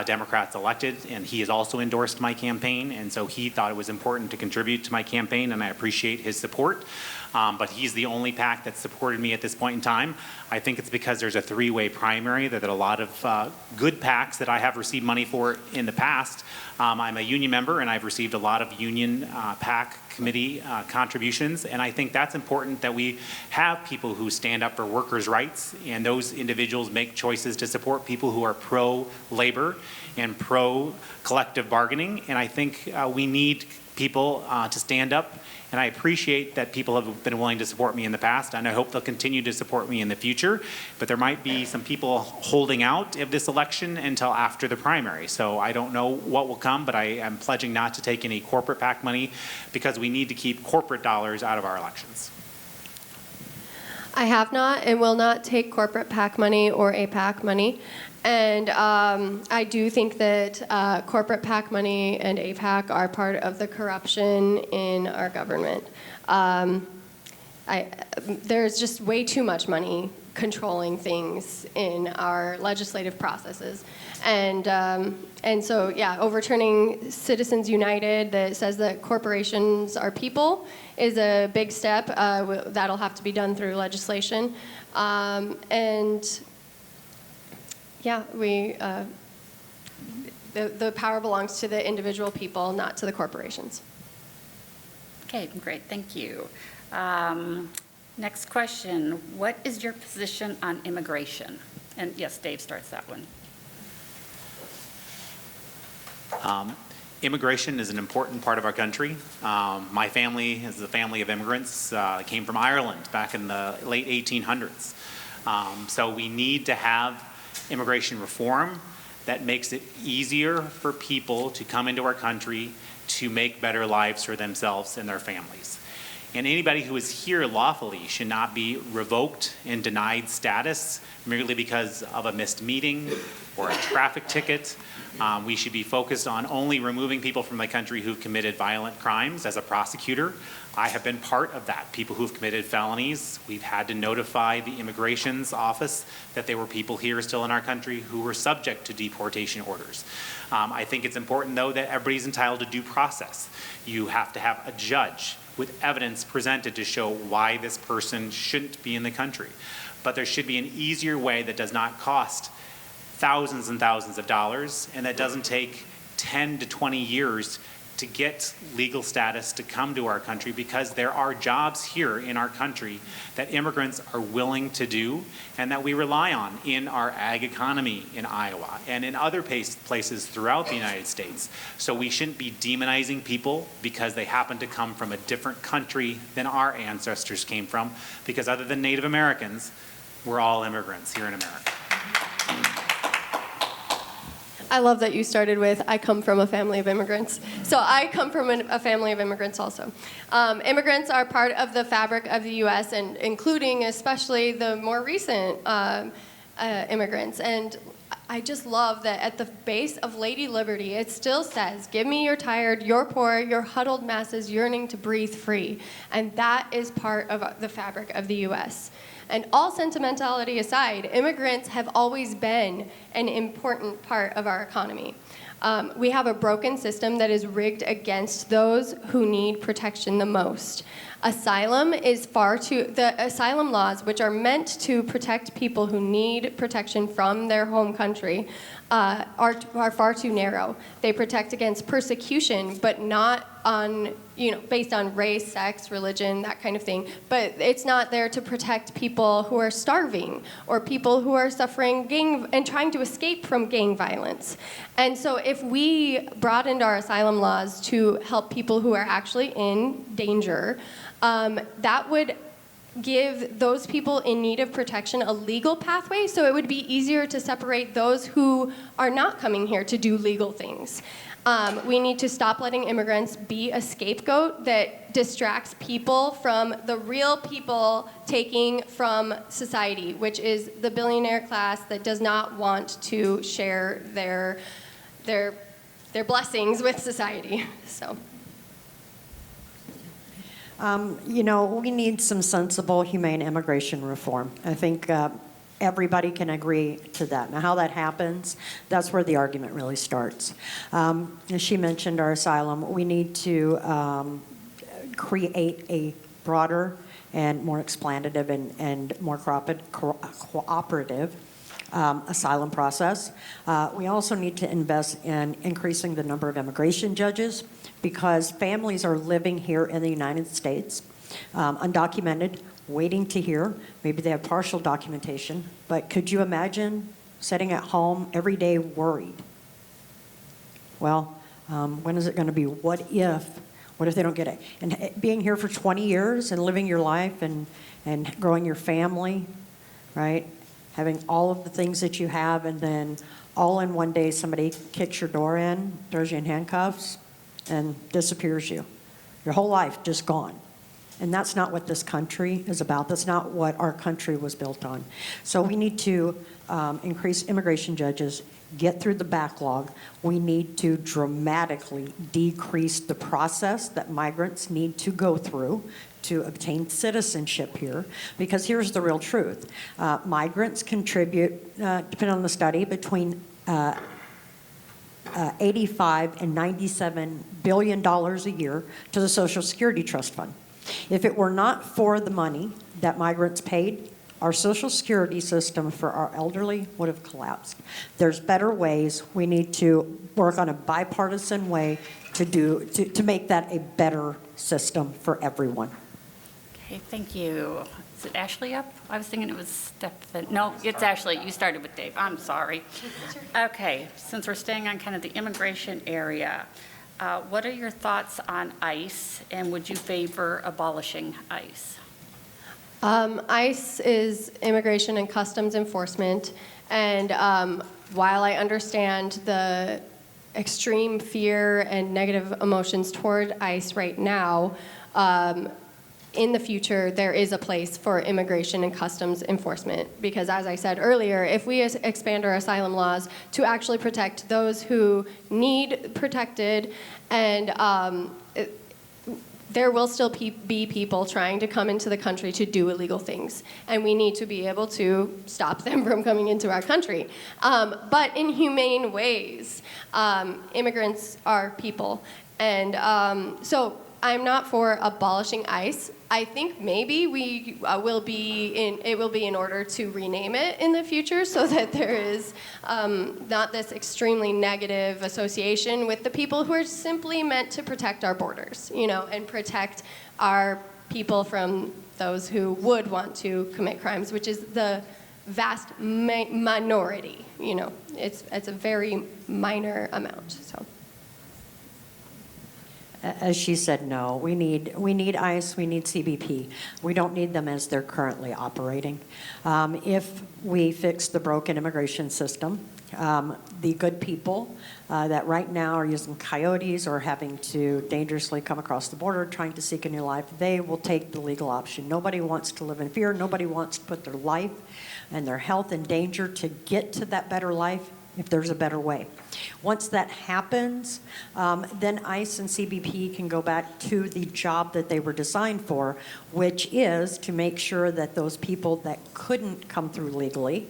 Democrats elected, and he has also endorsed my campaign, and so he thought it was important to contribute to my campaign, and I appreciate his support. But he's the only PAC that supported me at this point in time. I think it's because there's a 3-way primary that a lot of good PACs that I have received money for in the past. I'm a union member, and I've received a lot of union PAC committee contributions, and I think that's important that we have people who stand up for workers' rights, and those individuals make choices to support people who are pro-labor and pro-collective bargaining, and I think we need people to stand up, and I appreciate that people have been willing to support me in the past, and I hope they'll continue to support me in the future, but there might be some people holding out of this election until after the primary, so I don't know what will come, but I am pledging not to take any corporate PAC money because we need to keep corporate dollars out of our elections. I have not and will not take corporate PAC money or APAC money. And I do think that corporate PAC money and APAC are part of the corruption in our government. There's just way too much money controlling things in our legislative processes. And so, yeah, overturning Citizens United that says that corporations are people is a big step. That'll have to be done through legislation. Yeah, the power belongs to the individual people, not to the corporations. Okay, great, thank you. Next question, what is your position on immigration? And yes, Dave starts that one. Immigration is an important part of our country. My family is a family of immigrants, came from Ireland back in the late 1800s. So we need to have immigration reform that makes it easier for people to come into our country to make better lives for themselves and their families. And anybody who is here lawfully should not be revoked and denied status merely because of a missed meeting or a traffic ticket. We should be focused on only removing people from the country who've committed violent crimes. As a prosecutor, I have been part of that. People who've committed felonies, we've had to notify the immigrations office that there were people here still in our country who were subject to deportation orders. I think it's important, though, that everybody's entitled to due process. You have to have a judge with evidence presented to show why this person shouldn't be in the country. But there should be an easier way that does not cost thousands and thousands of dollars, and that doesn't take 10 to 20 years to get legal status to come to our country, because there are jobs here in our country that immigrants are willing to do and that we rely on in our ag economy in Iowa and in other places throughout the United States. So we shouldn't be demonizing people because they happen to come from a different country than our ancestors came from, because other than Native Americans, we're all immigrants here in America. I love that you started with, I come from a family of immigrants. So I come from a family of immigrants also. Immigrants are part of the fabric of the U.S., and including especially the more recent immigrants. And I just love that at the base of Lady Liberty, it still says, give me your tired, your poor, your huddled masses yearning to breathe free. And that is part of the fabric of the U.S. And all sentimentality aside, immigrants have always been an important part of our economy. We have a broken system that is rigged against those who need protection the most. Asylum is the asylum laws, which are meant to protect people who need protection from their home country, are far too narrow. They protect against persecution, but not based on race, sex, religion, that kind of thing. But it's not there to protect people who are starving or people who are suffering and trying to escape from gang violence. And so if we broadened our asylum laws to help people who are actually in danger, that would give those people in need of protection a legal pathway, so it would be easier to separate those who are not coming here to do legal things. We need to stop letting immigrants be a scapegoat that distracts people from the real people taking from society, which is the billionaire class that does not want to share their blessings with society. So. We need some sensible, humane immigration reform. I think everybody can agree to that. Now, how that happens, that's where the argument really starts. As she mentioned, our asylum, we need to create a broader and more expansive and more cooperative asylum process. We also need to invest in increasing the number of immigration judges because families are living here in the United States, undocumented, waiting to hear. Maybe they have partial documentation, but could you imagine sitting at home every day worried? Well, when is it going to be? What if they don't get it? And being here for 20 years and living your life and growing your family, right? Having all of the things that you have, and then all in one day somebody kicks your door in, throws you in handcuffs, and disappears you. Your whole life just gone. And that's not what this country is about. That's not what our country was built on. So we need to increase immigration judges, get through the backlog. We need to dramatically decrease the process that migrants need to go through to obtain citizenship here, because here's the real truth. Migrants contribute, depending on the study, between 85 and $97 billion a year to the Social Security Trust Fund. If it were not for the money that migrants paid, our Social Security system for our elderly would have collapsed. There's better ways. We need to work on a bipartisan way to make that a better system for everyone. Okay, thank you. Is it Ashley up? I was thinking it was Stephen. No, it's Ashley. You started with Dave. I'm sorry. Okay, since we're staying on kind of the immigration area, what are your thoughts on ICE, and would you favor abolishing ICE? ICE is Immigration and Customs Enforcement, and while I understand the extreme fear and negative emotions toward ICE right now, in the future, there is a place for immigration and customs enforcement because, as I said earlier, if we expand our asylum laws to actually protect those who need protected, and there will still be people trying to come into the country to do illegal things, and we need to be able to stop them from coming into our country. But in humane ways, immigrants are people, and so I'm not for abolishing ICE. I think maybe it will be in order to rename it in the future so that there is not this extremely negative association with the people who are simply meant to protect our borders, and protect our people from those who would want to commit crimes, which is the vast minority. It's a very minor amount. So. As she said, no. We need ICE, we need CBP. We don't need them as they're currently operating. If we fix the broken immigration system, the good people that right now are using coyotes or having to dangerously come across the border trying to seek a new life, they will take the legal option. Nobody wants to live in fear. Nobody wants to put their life and their health in danger to get to that better life if there's a better way. Once that happens, then ICE and CBP can go back to the job that they were designed for, which is to make sure that those people that couldn't come through legally,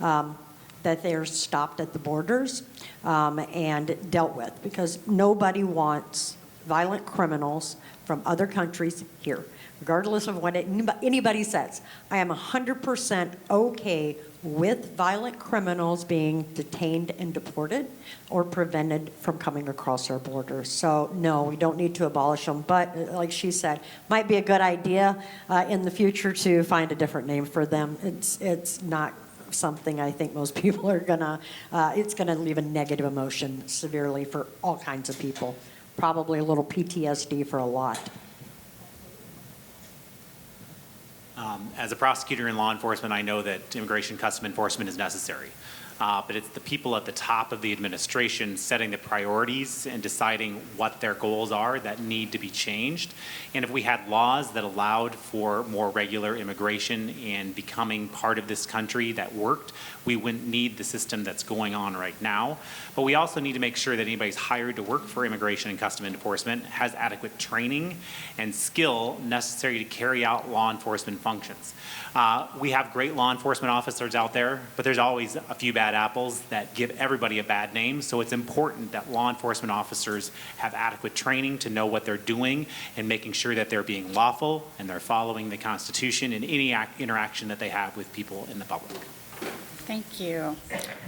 that they're stopped at the borders and dealt with, because nobody wants violent criminals from other countries here, regardless of what anybody says. I am 100% okay with violent criminals being detained and deported or prevented from coming across our borders. So no, we don't need to abolish them, but like she said, might be a good idea in the future to find a different name for them. It's not something I think most people are it's gonna leave a negative emotion severely for all kinds of people. Probably a little PTSD for a lot. As a prosecutor in law enforcement, I know that immigration custom enforcement is necessary. but it's the people at the top of the administration setting the priorities and deciding what their goals are that need to be changed. And if we had laws that allowed for more regular immigration and becoming part of this country that worked, we wouldn't need the system that's going on right now. But we also need to make sure that anybody who's hired to work for immigration and custom enforcement has adequate training and skill necessary to carry out law enforcement functions. We have great law enforcement officers out there, but there's always a few bad apples that give everybody a bad name. So it's important that law enforcement officers have adequate training to know what they're doing and making sure that they're being lawful and they're following the Constitution in any interaction that they have with people in the public. Thank you.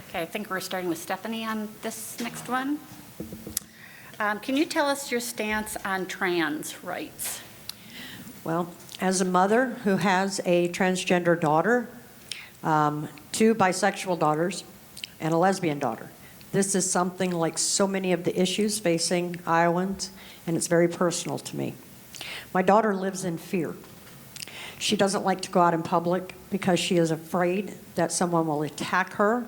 Okay, I think we're starting with Stephanie on this next one. Can you tell us your stance on trans rights? Well, as a mother who has a transgender daughter, 2 bisexual daughters, and a lesbian daughter, this is something like so many of the issues facing Iowans, and it's very personal to me. My daughter lives in fear. She doesn't like to go out in public because she is afraid that someone will attack her,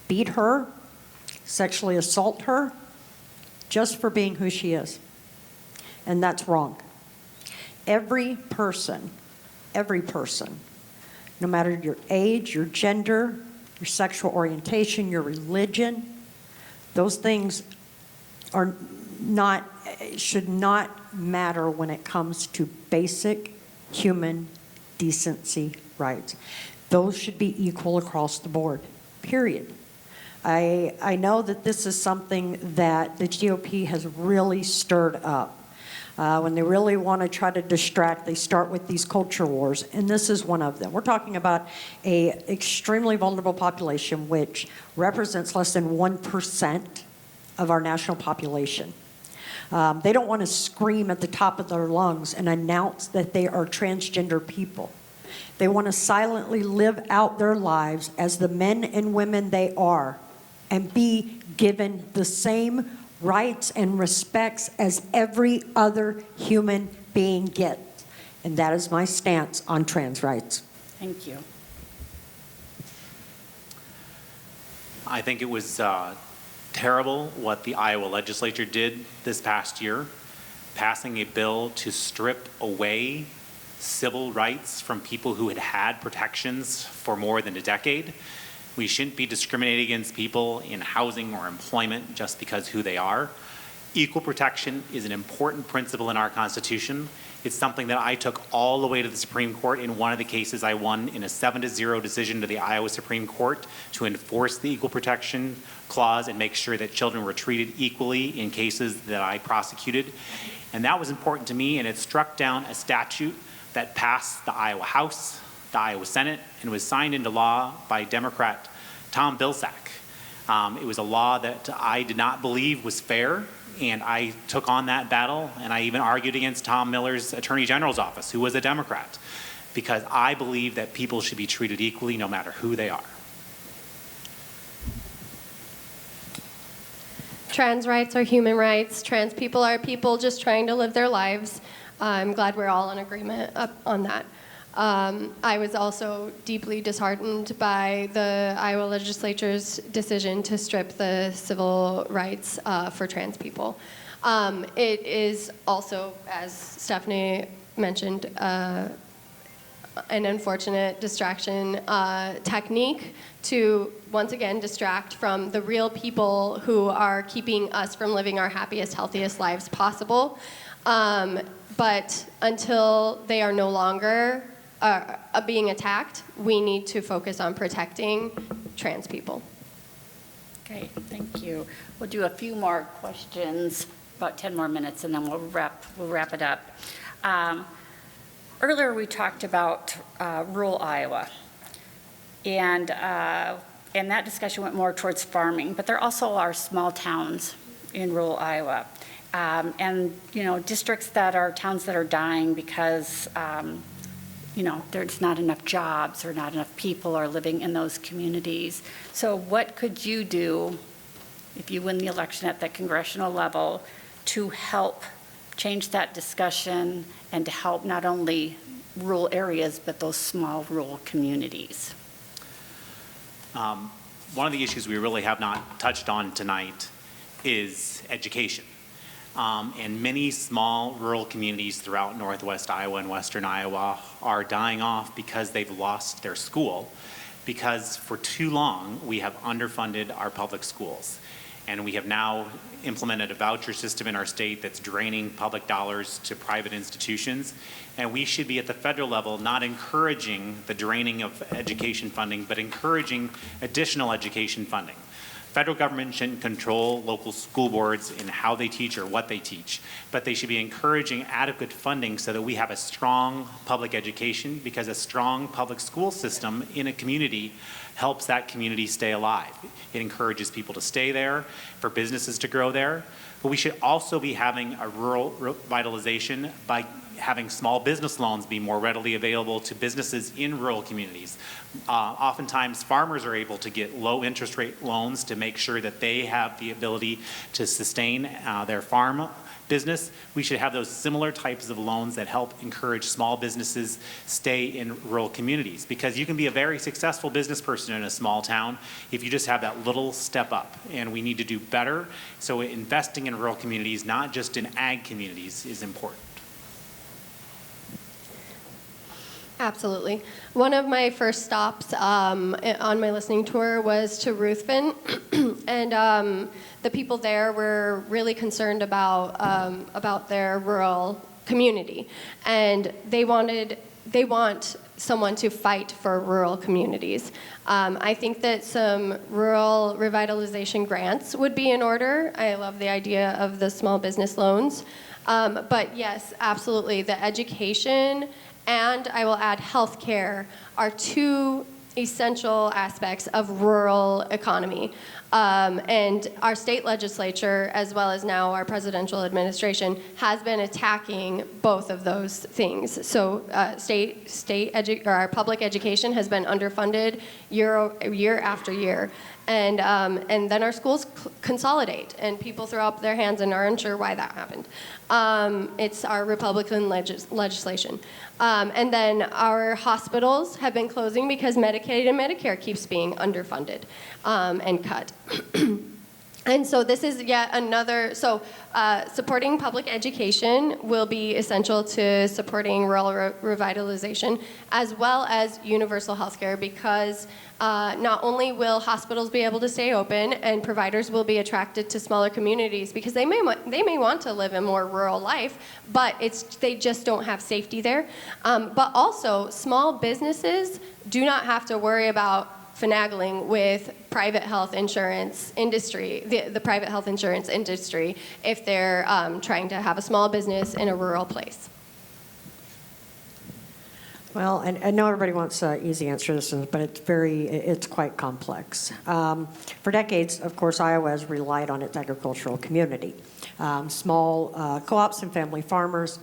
beat her, sexually assault her, just for being who she is. And that's wrong. Every person, no matter your age, your gender, your sexual orientation, your religion, those things should not matter when it comes to basic human decency rights. Those should be equal across the board, period. I know that this is something that the GOP has really stirred up. When they really want to try to distract, they start with these culture wars, and this is one of them. We're talking about an extremely vulnerable population, which represents less than 1% of our national population. They don't want to scream at the top of their lungs and announce that they are transgender people. They want to silently live out their lives as the men and women they are and be given the same rights and respects as every other human being gets. And that is my stance on trans rights. Thank you. I think it was terrible what the Iowa legislature did this past year, passing a bill to strip away civil rights from people who had had protections for more than a decade. We shouldn't be discriminating against people in housing or employment just because who they are. Equal protection is an important principle in our Constitution. It's something that I took all the way to the Supreme Court in one of the cases I won in a 7-0 decision to the Iowa Supreme Court to enforce the Equal Protection Clause and make sure that children were treated equally in cases that I prosecuted. And that was important to me, and it struck down a statute that passed the Iowa House, the Iowa Senate, and was signed into law by Democrat Tom Vilsack. It was a law that I did not believe was fair, and I took on that battle, and I even argued against Tom Miller's Attorney General's office, who was a Democrat, because I believe that people should be treated equally no matter who they are. Trans rights are human rights. Trans people are people just trying to live their lives. I'm glad we're all in agreement on that. I was also deeply disheartened by the Iowa legislature's decision to strip the civil rights for trans people. It is also, as Stephanie mentioned, an unfortunate distraction technique to once again distract from the real people who are keeping us from living our happiest, healthiest lives possible. But until they are no longer being attacked, we need to focus on protecting trans people. Okay, thank you. We'll do a few more questions, about 10 more minutes, and then we'll wrap it up. Earlier we talked about rural Iowa, and that discussion went more towards farming, but there also are small towns in rural Iowa. And, you know, districts that are towns that are dying because, you know, there's not enough jobs or not enough people are living in those communities. So what could you do if you win the election at the congressional level to help change that discussion and to help not only rural areas, but those small rural communities? one of the issues we really have not touched on tonight is education. And many small rural communities throughout northwest Iowa and western Iowa are dying off because they've lost their school, because for too long we have underfunded our public schools. And we have now implemented a voucher system in our state that's draining public dollars to private institutions. And we should be at the federal level not encouraging the draining of education funding, but encouraging additional education funding. Federal government shouldn't control local school boards in how they teach or what they teach, but they should be encouraging adequate funding so that we have a strong public education, because a strong public school system in a community helps that community stay alive. It encourages people to stay there, for businesses to grow there. But we should also be having a rural revitalization by having small business loans be more readily available to businesses in rural communities. Oftentimes, farmers are able to get low interest rate loans to make sure that they have the ability to sustain their farm business. We should have those similar types of loans that help encourage small businesses stay in rural communities, because you can be a very successful business person in a small town if you just have that little step up, and we need to do better. So investing in rural communities, not just in ag communities, is important. Absolutely. One of my first stops on my listening tour was to Ruthven, and the people there were really concerned about their rural community, and they want someone to fight for rural communities. I think that some rural revitalization grants would be in order. I love the idea of the small business loans, but yes, absolutely, the education and I will add healthcare are two essential aspects of rural economy. And our state legislature, as well as now our presidential administration, has been attacking both of those things. So our public education has been underfunded year after year. And then our schools consolidate, and people throw up their hands and are unsure why that happened. It's our Republican legislation. And then our hospitals have been closing because Medicaid and Medicare keeps being underfunded and cut. And so this is yet another, supporting public education will be essential to supporting rural revitalization, as well as universal health care, because not only will hospitals be able to stay open and providers will be attracted to smaller communities because they may want to live a more rural life, but they just don't have safety there. But also, small businesses do not have to worry about finagling with private health insurance industry, the private health insurance industry, if they're trying to have a small business in a rural place. Well, and I know everybody wants an easy answer to this, but it's quite complex. For decades, of course, Iowa has relied on its agricultural community. Small co-ops and family farmers,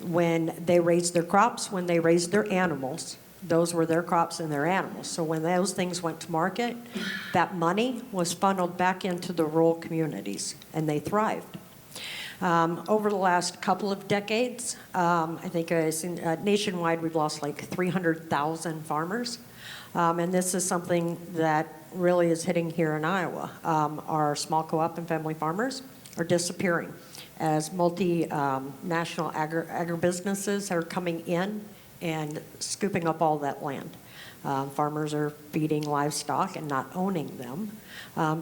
when they raised their crops, when they raised their animals, those were their crops and their animals. So when those things went to market, that money was funneled back into the rural communities, and they thrived. Over the last couple of decades, I think nationwide we've lost like 300,000 farmers. And this is something that really is hitting here in Iowa. Our small co-op and family farmers are disappearing as multinational agribusinesses are coming in and scooping up all that land. Farmers are feeding livestock and not owning them.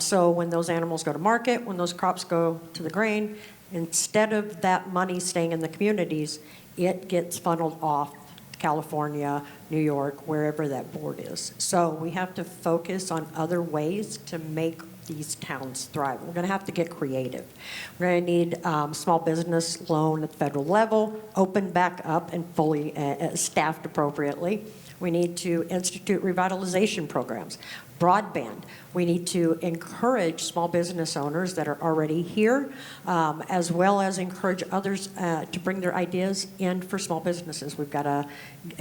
So when those animals go to market, when those crops go to the grain, instead of that money staying in the communities, it gets funneled off to California, New York, wherever that board is. So we have to focus on other ways to make these towns thrive. We're going to have to get creative. We're going to need small business loan at the federal level, opened back up and fully staffed appropriately. We need to institute revitalization programs. Broadband. We need to encourage small business owners that are already here, as well as encourage others to bring their ideas in for small businesses. We've got to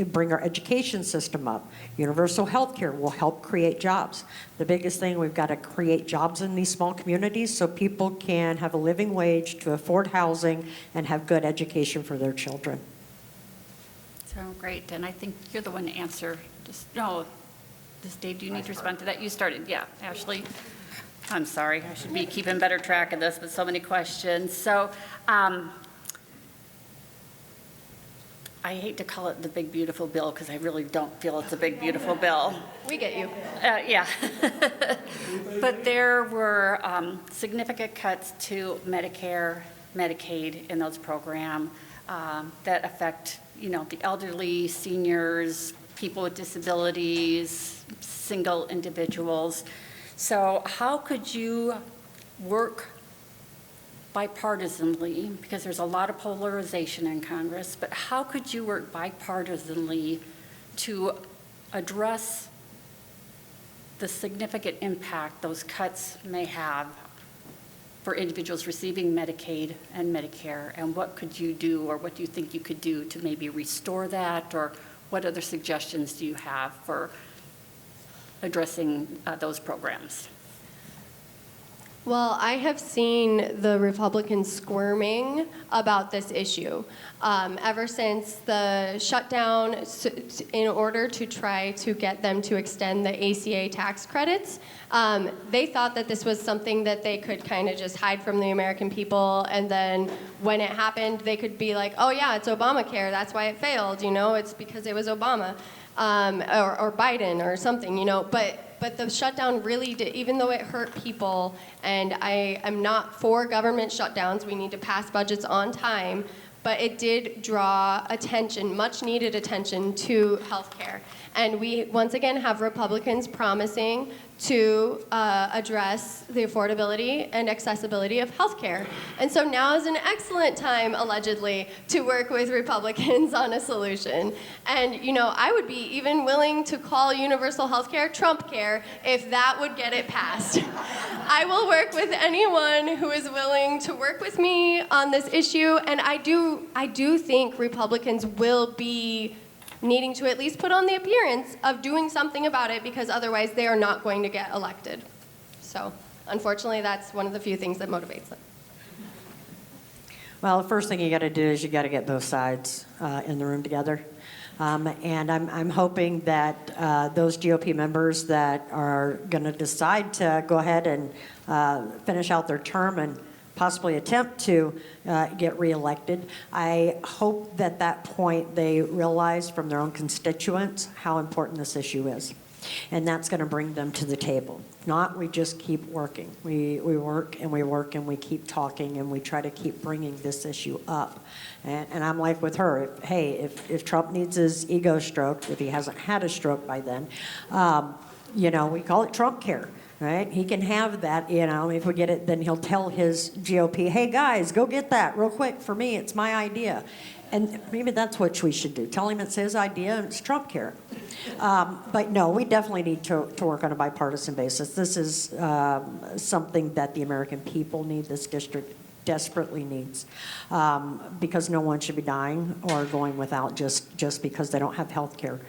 bring our education system up. Universal health care will help create jobs. The biggest thing, we've got to create jobs in these small communities so people can have a living wage, to afford housing, and have good education for their children. So great, and I think you're the one to answer. Dave, do you need to respond to that? You started, yeah. Ashley? I'm sorry, I should be keeping better track of this, but so many questions. So, I hate to call it the big beautiful bill because I really don't feel it's a big beautiful bill. We get you. Yeah. But there were significant cuts to Medicare, Medicaid in those programs that affect, the elderly, seniors, people with disabilities, single individuals. So how could you work bipartisanly, because there's a lot of polarization in Congress, but how could you work bipartisanly to address the significant impact those cuts may have for individuals receiving Medicaid and Medicare? And what could you do, or what do you think you could do to maybe restore that? Or what other suggestions do you have for addressing those programs? Well, I have seen the Republicans squirming about this issue ever since the shutdown in order to try to get them to extend the ACA tax credits. They thought that this was something that they could kind of just hide from the American people, and then when it happened, they could be like, oh yeah, it's Obamacare, that's why it failed, it's because it was Obama or Biden or something, But the shutdown really did, even though it hurt people, and I am not for government shutdowns, we need to pass budgets on time, but it did draw attention, much needed attention to healthcare. And we once again have Republicans promising to address the affordability and accessibility of healthcare. And so now is an excellent time, allegedly, to work with Republicans on a solution. And, I would be even willing to call universal healthcare Trump care if that would get it passed. I will work with anyone who is willing to work with me on this issue, and I do think Republicans will be needing to at least put on the appearance of doing something about it, because otherwise they are not going to get elected. So, unfortunately, that's one of the few things that motivates them. Well, the first thing you got to do is you got to get both sides in the room together. And I'm hoping that those GOP members that are going to decide to go ahead and finish out their term and possibly attempt to get reelected, I hope that that point they realize from their own constituents how important this issue is. And that's going to bring them to the table. Not we just keep working. We work and we work and we keep talking and we try to keep bringing this issue up. And I'm like with her, if Trump needs his ego stroked, if he hasn't had a stroke by then, we call it Trump care. Right? He can have that, if we get it, then he'll tell his GOP, hey guys, go get that real quick for me, it's my idea. And maybe that's what we should do. Tell him it's his idea and it's Trump care. But no, we definitely need to work on a bipartisan basis. This is something that the American people need, this district desperately needs, because no one should be dying or going without just because they don't have health care.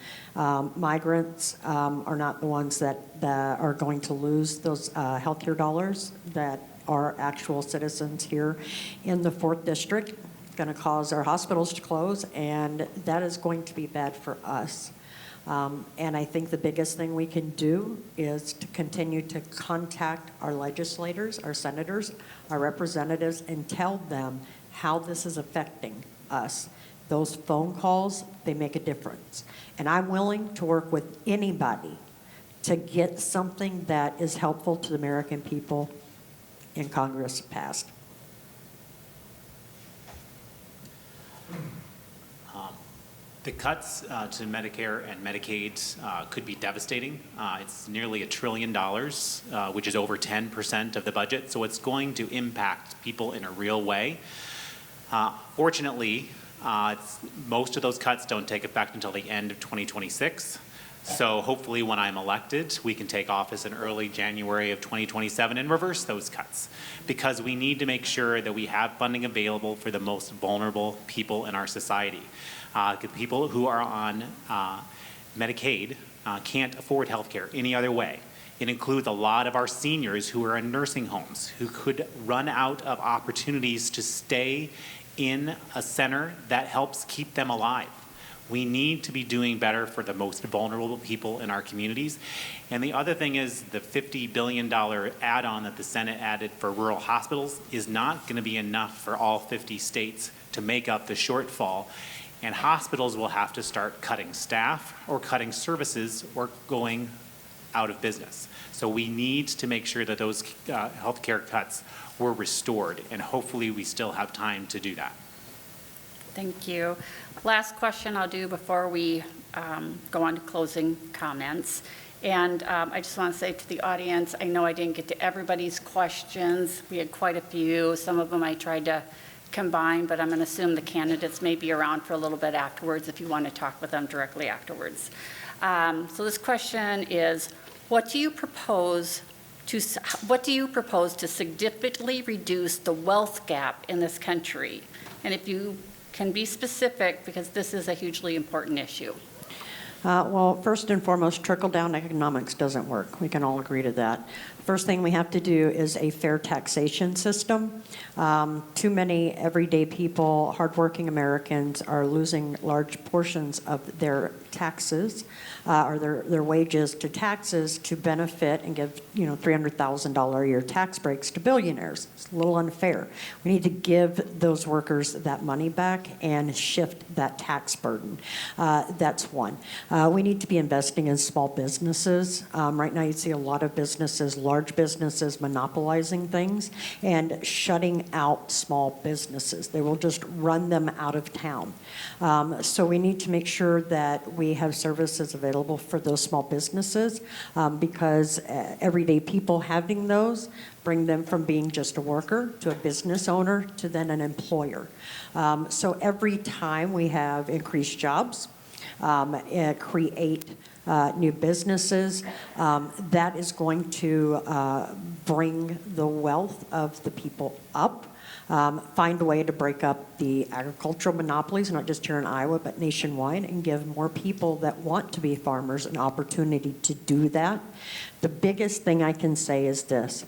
Migrants are not the ones that are going to lose those health care dollars that are actual citizens here in the 4th District. It's going to cause our hospitals to close, and that is going to be bad for us. And I think the biggest thing we can do is to continue to contact our legislators, our senators, our representatives, and tell them how this is affecting us. Those phone calls, they make a difference. And I'm willing to work with anybody to get something that is helpful to the American people in Congress passed. The cuts to Medicare and Medicaid could be devastating. It's nearly $1 trillion, which is over 10% of the budget. So it's going to impact people in a real way. Fortunately, most of those cuts don't take effect until the end of 2026. So hopefully when I'm elected, we can take office in early January of 2027 and reverse those cuts, because we need to make sure that we have funding available for the most vulnerable people in our society. People who are on Medicaid can't afford health care any other way. It includes a lot of our seniors who are in nursing homes, who could run out of opportunities to stay in a center that helps keep them alive. We need to be doing better for the most vulnerable people in our communities. And the other thing is the $50 billion add-on that the Senate added for rural hospitals is not going to be enough for all 50 states to make up the shortfall. And hospitals will have to start cutting staff or cutting services or going out of business. So we need to make sure that those healthcare cuts were restored, and hopefully we still have time to do that. Thank you. Last question I'll do before we go on to closing comments. And I just want to say to the audience, I know I didn't get to everybody's questions. We had quite a few. Some of them I tried to combine, but I'm going to assume the candidates may be around for a little bit afterwards if you want to talk with them directly afterwards. So this question is, what do you propose to significantly reduce the wealth gap in this country? And if you can be specific, because this is a hugely important issue. Well, first and foremost, trickle-down economics doesn't work. We can all agree to that. First thing we have to do is a fair taxation system. Too many everyday people, hardworking Americans, are losing large portions of their taxes or their wages to taxes to benefit and give $300,000 a year tax breaks to billionaires. It's a little unfair. We need to give those workers that money back and shift that tax burden. That's one. We need to be investing in small businesses. Right now you see a lot of businesses, large businesses monopolizing things and shutting out small businesses. They will just run them out of town. So we need to make sure that we have services available for those small businesses because everyday people having those bring them from being just a worker to a business owner to then an employer. So every time we have increased jobs, create new businesses, that is going to bring the wealth of the people up. Find a way to break up the agricultural monopolies, not just here in Iowa, but nationwide, and give more people that want to be farmers an opportunity to do that. The biggest thing I can say is this.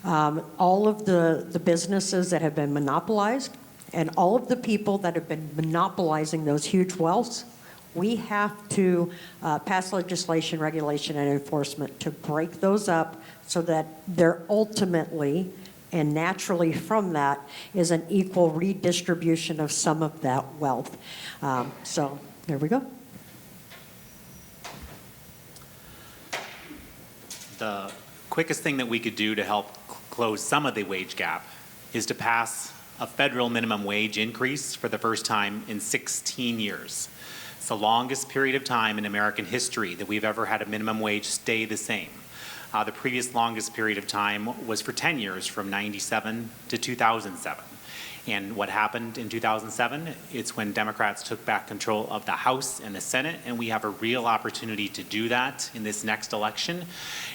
All of the businesses that have been monopolized and all of the people that have been monopolizing those huge wealths, we have to pass legislation, regulation, and enforcement to break those up so that they're ultimately and naturally from that is an equal redistribution of some of that wealth. So there we go. The quickest thing that we could do to help close some of the wage gap is to pass a federal minimum wage increase for the first time in 16 years. It's the longest period of time in American history that we've ever had a minimum wage stay the same. The previous longest period of time was for 10 years, from 97 to 2007. And what happened in 2007? It's when Democrats took back control of the House and the Senate, and we have a real opportunity to do that in this next election.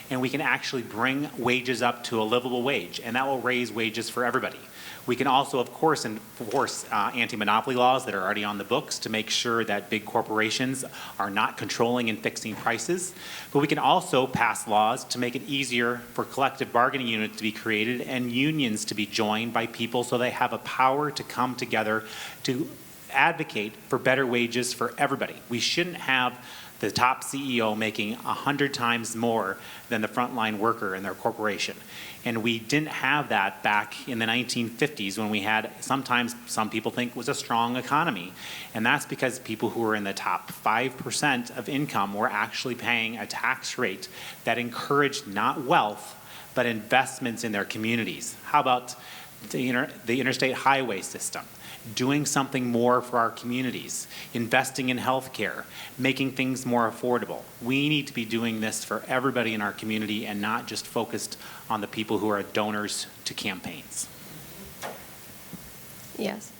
And we can actually bring wages up to a livable wage, and that will raise wages for everybody. We can also, of course, enforce anti-monopoly laws that are already on the books to make sure that big corporations are not controlling and fixing prices. But we can also pass laws to make it easier for collective bargaining units to be created and unions to be joined by people so they have a power to come together to advocate for better wages for everybody. We shouldn't have the top CEO making 100 times more than the frontline worker in their corporation. And we didn't have that back in the 1950s when we had, sometimes some people think was a strong economy. And that's because people who were in the top 5% of income were actually paying a tax rate that encouraged not wealth, but investments in their communities. How about the interstate highway system? Doing something more for our communities, investing in healthcare, making things more affordable. We need to be doing this for everybody in our community and not just focused on the people who are donors to campaigns. Yes.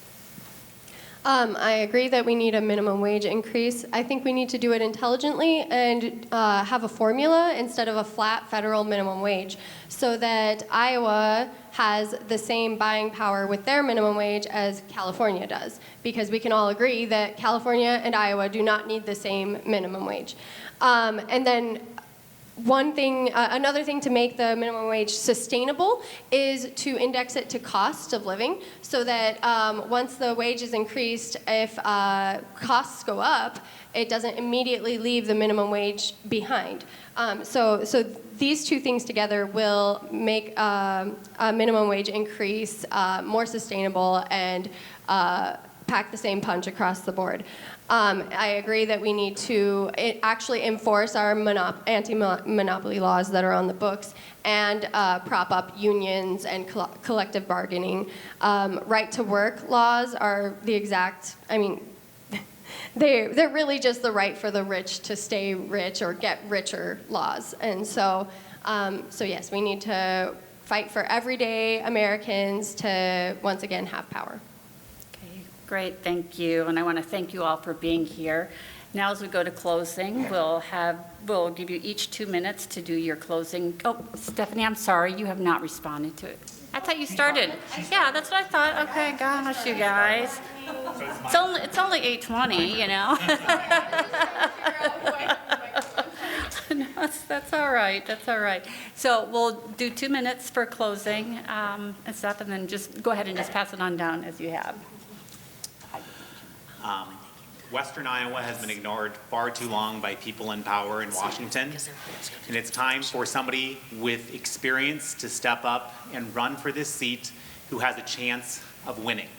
I agree that we need a minimum wage increase. I think we need to do it intelligently and have a formula instead of a flat federal minimum wage so that Iowa has the same buying power with their minimum wage as California does, because we can all agree that California and Iowa do not need the same minimum wage. And then another thing to make the minimum wage sustainable is to index it to cost of living, so that once the wage is increased, if costs go up, it doesn't immediately leave the minimum wage behind. So these two things together will make a minimum wage increase more sustainable and pack the same punch across the board. I agree that we need to actually enforce our anti-monopoly laws that are on the books and prop up unions and collective bargaining. Right to work laws are the exact, they're really just the right for the rich to stay rich or get richer laws. And so yes, we need to fight for everyday Americans to once again have power. Great, thank you, and I want to thank you all for being here. Now, as we go to closing, we'll give you each 2 minutes to do your closing. Oh, Stephanie, I'm sorry, you have not responded to it. I thought you started. Yeah, that's what I thought. Okay, gosh, you guys. It's only 8:20, you know. No, that's all right. That's all right. So we'll do 2 minutes for closing and stuff, and then just go ahead and just pass it on down as you have. Western Iowa has been ignored far too long by people in power in Washington, and it's time for somebody with experience to step up and run for this seat who has a chance of winning.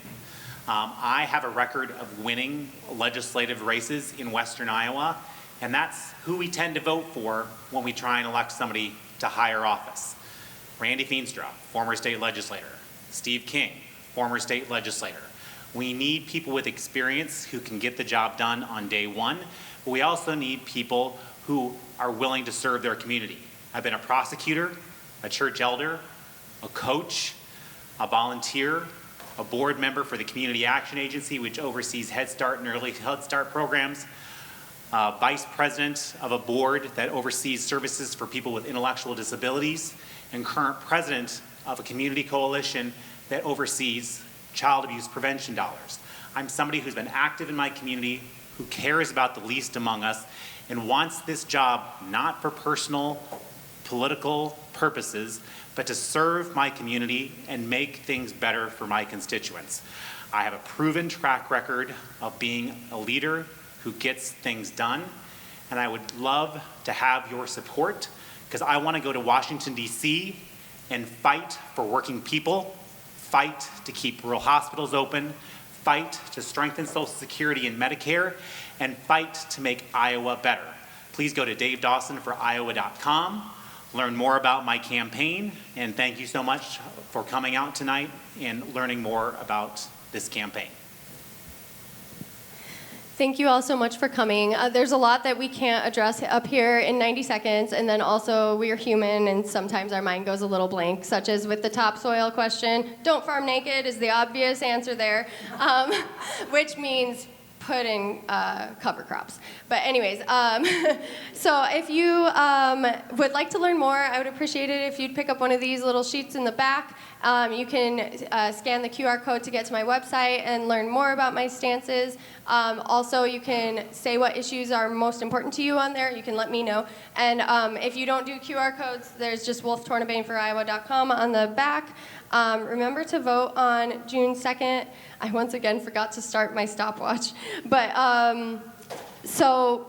I have a record of winning legislative races in Western Iowa, and that's who we tend to vote for when we try and elect somebody to higher office. Randy Feenstra, former state legislator. Steve King, former state legislator. We need people with experience who can get the job done on day one, but we also need people who are willing to serve their community. I've been a prosecutor, a church elder, a coach, a volunteer, a board member for the Community Action Agency, which oversees Head Start and Early Head Start programs, vice president of a board that oversees services for people with intellectual disabilities, and current president of a community coalition that oversees child abuse prevention dollars. I'm somebody who's been active in my community, who cares about the least among us, and wants this job not for personal political purposes, but to serve my community and make things better for my constituents. I have a proven track record of being a leader who gets things done, and I would love to have your support, because I want to go to Washington, D.C. and fight for working people, fight to keep rural hospitals open, fight to strengthen Social Security and Medicare, and fight to make Iowa better. Please go to davedawsonforiowa.com, learn more about my campaign, and thank you so much for coming out tonight and learning more about this campaign. Thank you all so much for coming. There's a lot that we can't address up here in 90 seconds, and then also we are human and sometimes our mind goes a little blank, such as with the topsoil question. Don't farm naked is the obvious answer there, which means put in cover crops. But anyways, so if you would like to learn more, I would appreciate it if you'd pick up one of these little sheets in the back. You can scan the QR code to get to my website and learn more about my stances. Also, you can say what issues are most important to you on there. You can let me know. And if you don't do QR codes, there's just WolfTornabaneForIowa.com on the back. Remember to vote on June 2nd. I once again forgot to start my stopwatch. But so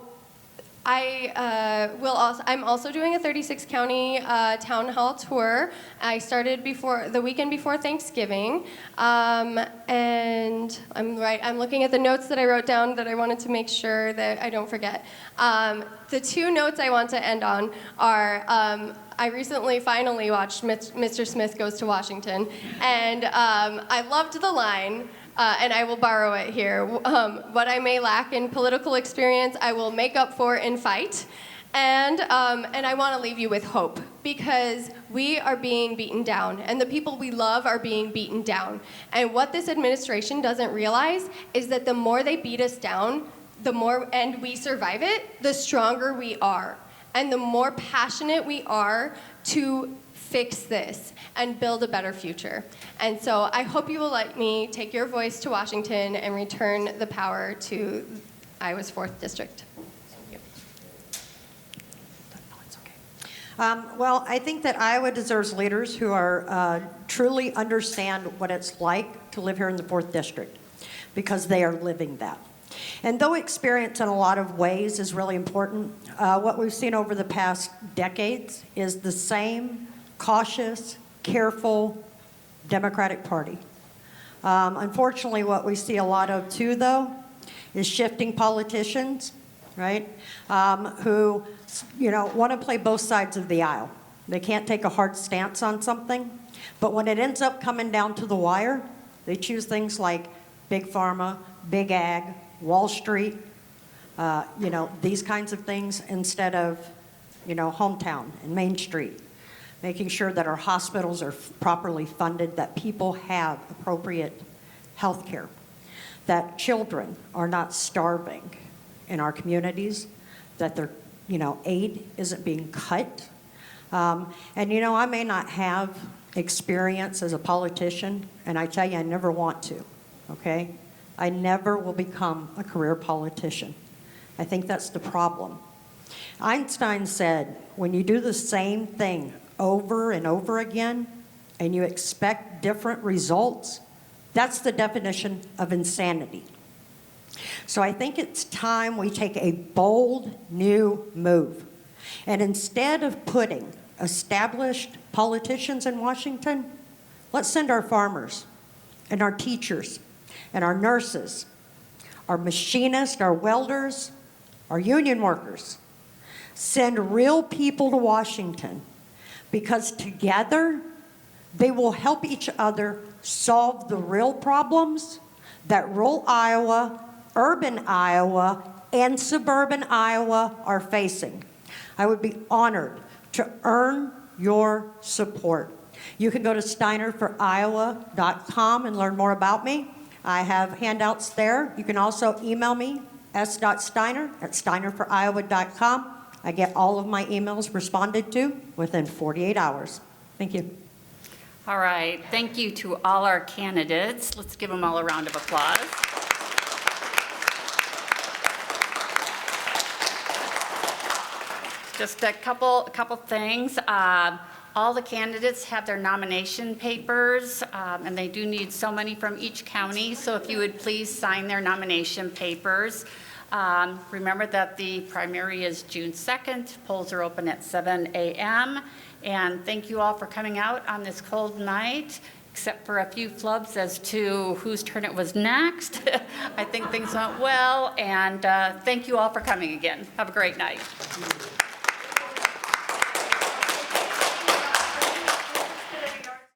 I'm also doing a 36 county town hall tour. I started the weekend before Thanksgiving, and I'm looking at the notes that I wrote down that I wanted to make sure that I don't forget. The two notes I want to end on are, I recently finally watched Mr. Smith Goes to Washington, and I loved the line, and I will borrow it here. What I may lack in political experience, I will make up for in fight. And I want to leave you with hope, because we are being beaten down, and the people we love are being beaten down. And what this administration doesn't realize is that the more they beat us down, and we survive it, the stronger we are. And the more passionate we are to fix this and build a better future. And so I hope you will let me take your voice to Washington and return the power to Iowa's 4th District. Thank you. Well, I think that Iowa deserves leaders who are truly understand what it's like to live here in the 4th District, because they are living that. And though experience in a lot of ways is really important, what we've seen over the past decades is the same cautious, careful Democratic Party. Unfortunately, what we see a lot of too, though, is shifting politicians, right, who, want to play both sides of the aisle. They can't take a hard stance on something, but when it ends up coming down to the wire, they choose things like Big Pharma, Big Ag, Wall Street, these kinds of things instead of, hometown and Main Street, making sure that our hospitals are properly funded, that people have appropriate health care, that children are not starving in our communities, that their, aid isn't being cut. I may not have experience as a politician, and I tell you, I never want to, okay? I never will become a career politician. I think that's the problem. Einstein said, when you do the same thing over and over again, and you expect different results, that's the definition of insanity. So I think it's time we take a bold new move. And instead of putting established politicians in Washington, let's send our farmers and our teachers and our nurses, our machinists, our welders, our union workers. Send real people to Washington, because together they will help each other solve the real problems that rural Iowa, urban Iowa, and suburban Iowa are facing. I would be honored to earn your support. You can go to steinerforiowa.com and learn more about me. I have handouts there. You can also email me, s.steiner@steinerforiowa.com. I get all of my emails responded to within 48 hours. Thank you. All right, thank you to all our candidates. Let's give them all a round of applause. Just a couple things. All the candidates have their nomination papers, and they do need so many from each county. So if you would please sign their nomination papers. Remember that the primary is June 2nd. Polls are open at 7 a.m. And thank you all for coming out on this cold night, except for a few flubs as to whose turn it was next. I think things went well, and thank you all for coming again. Have a great night.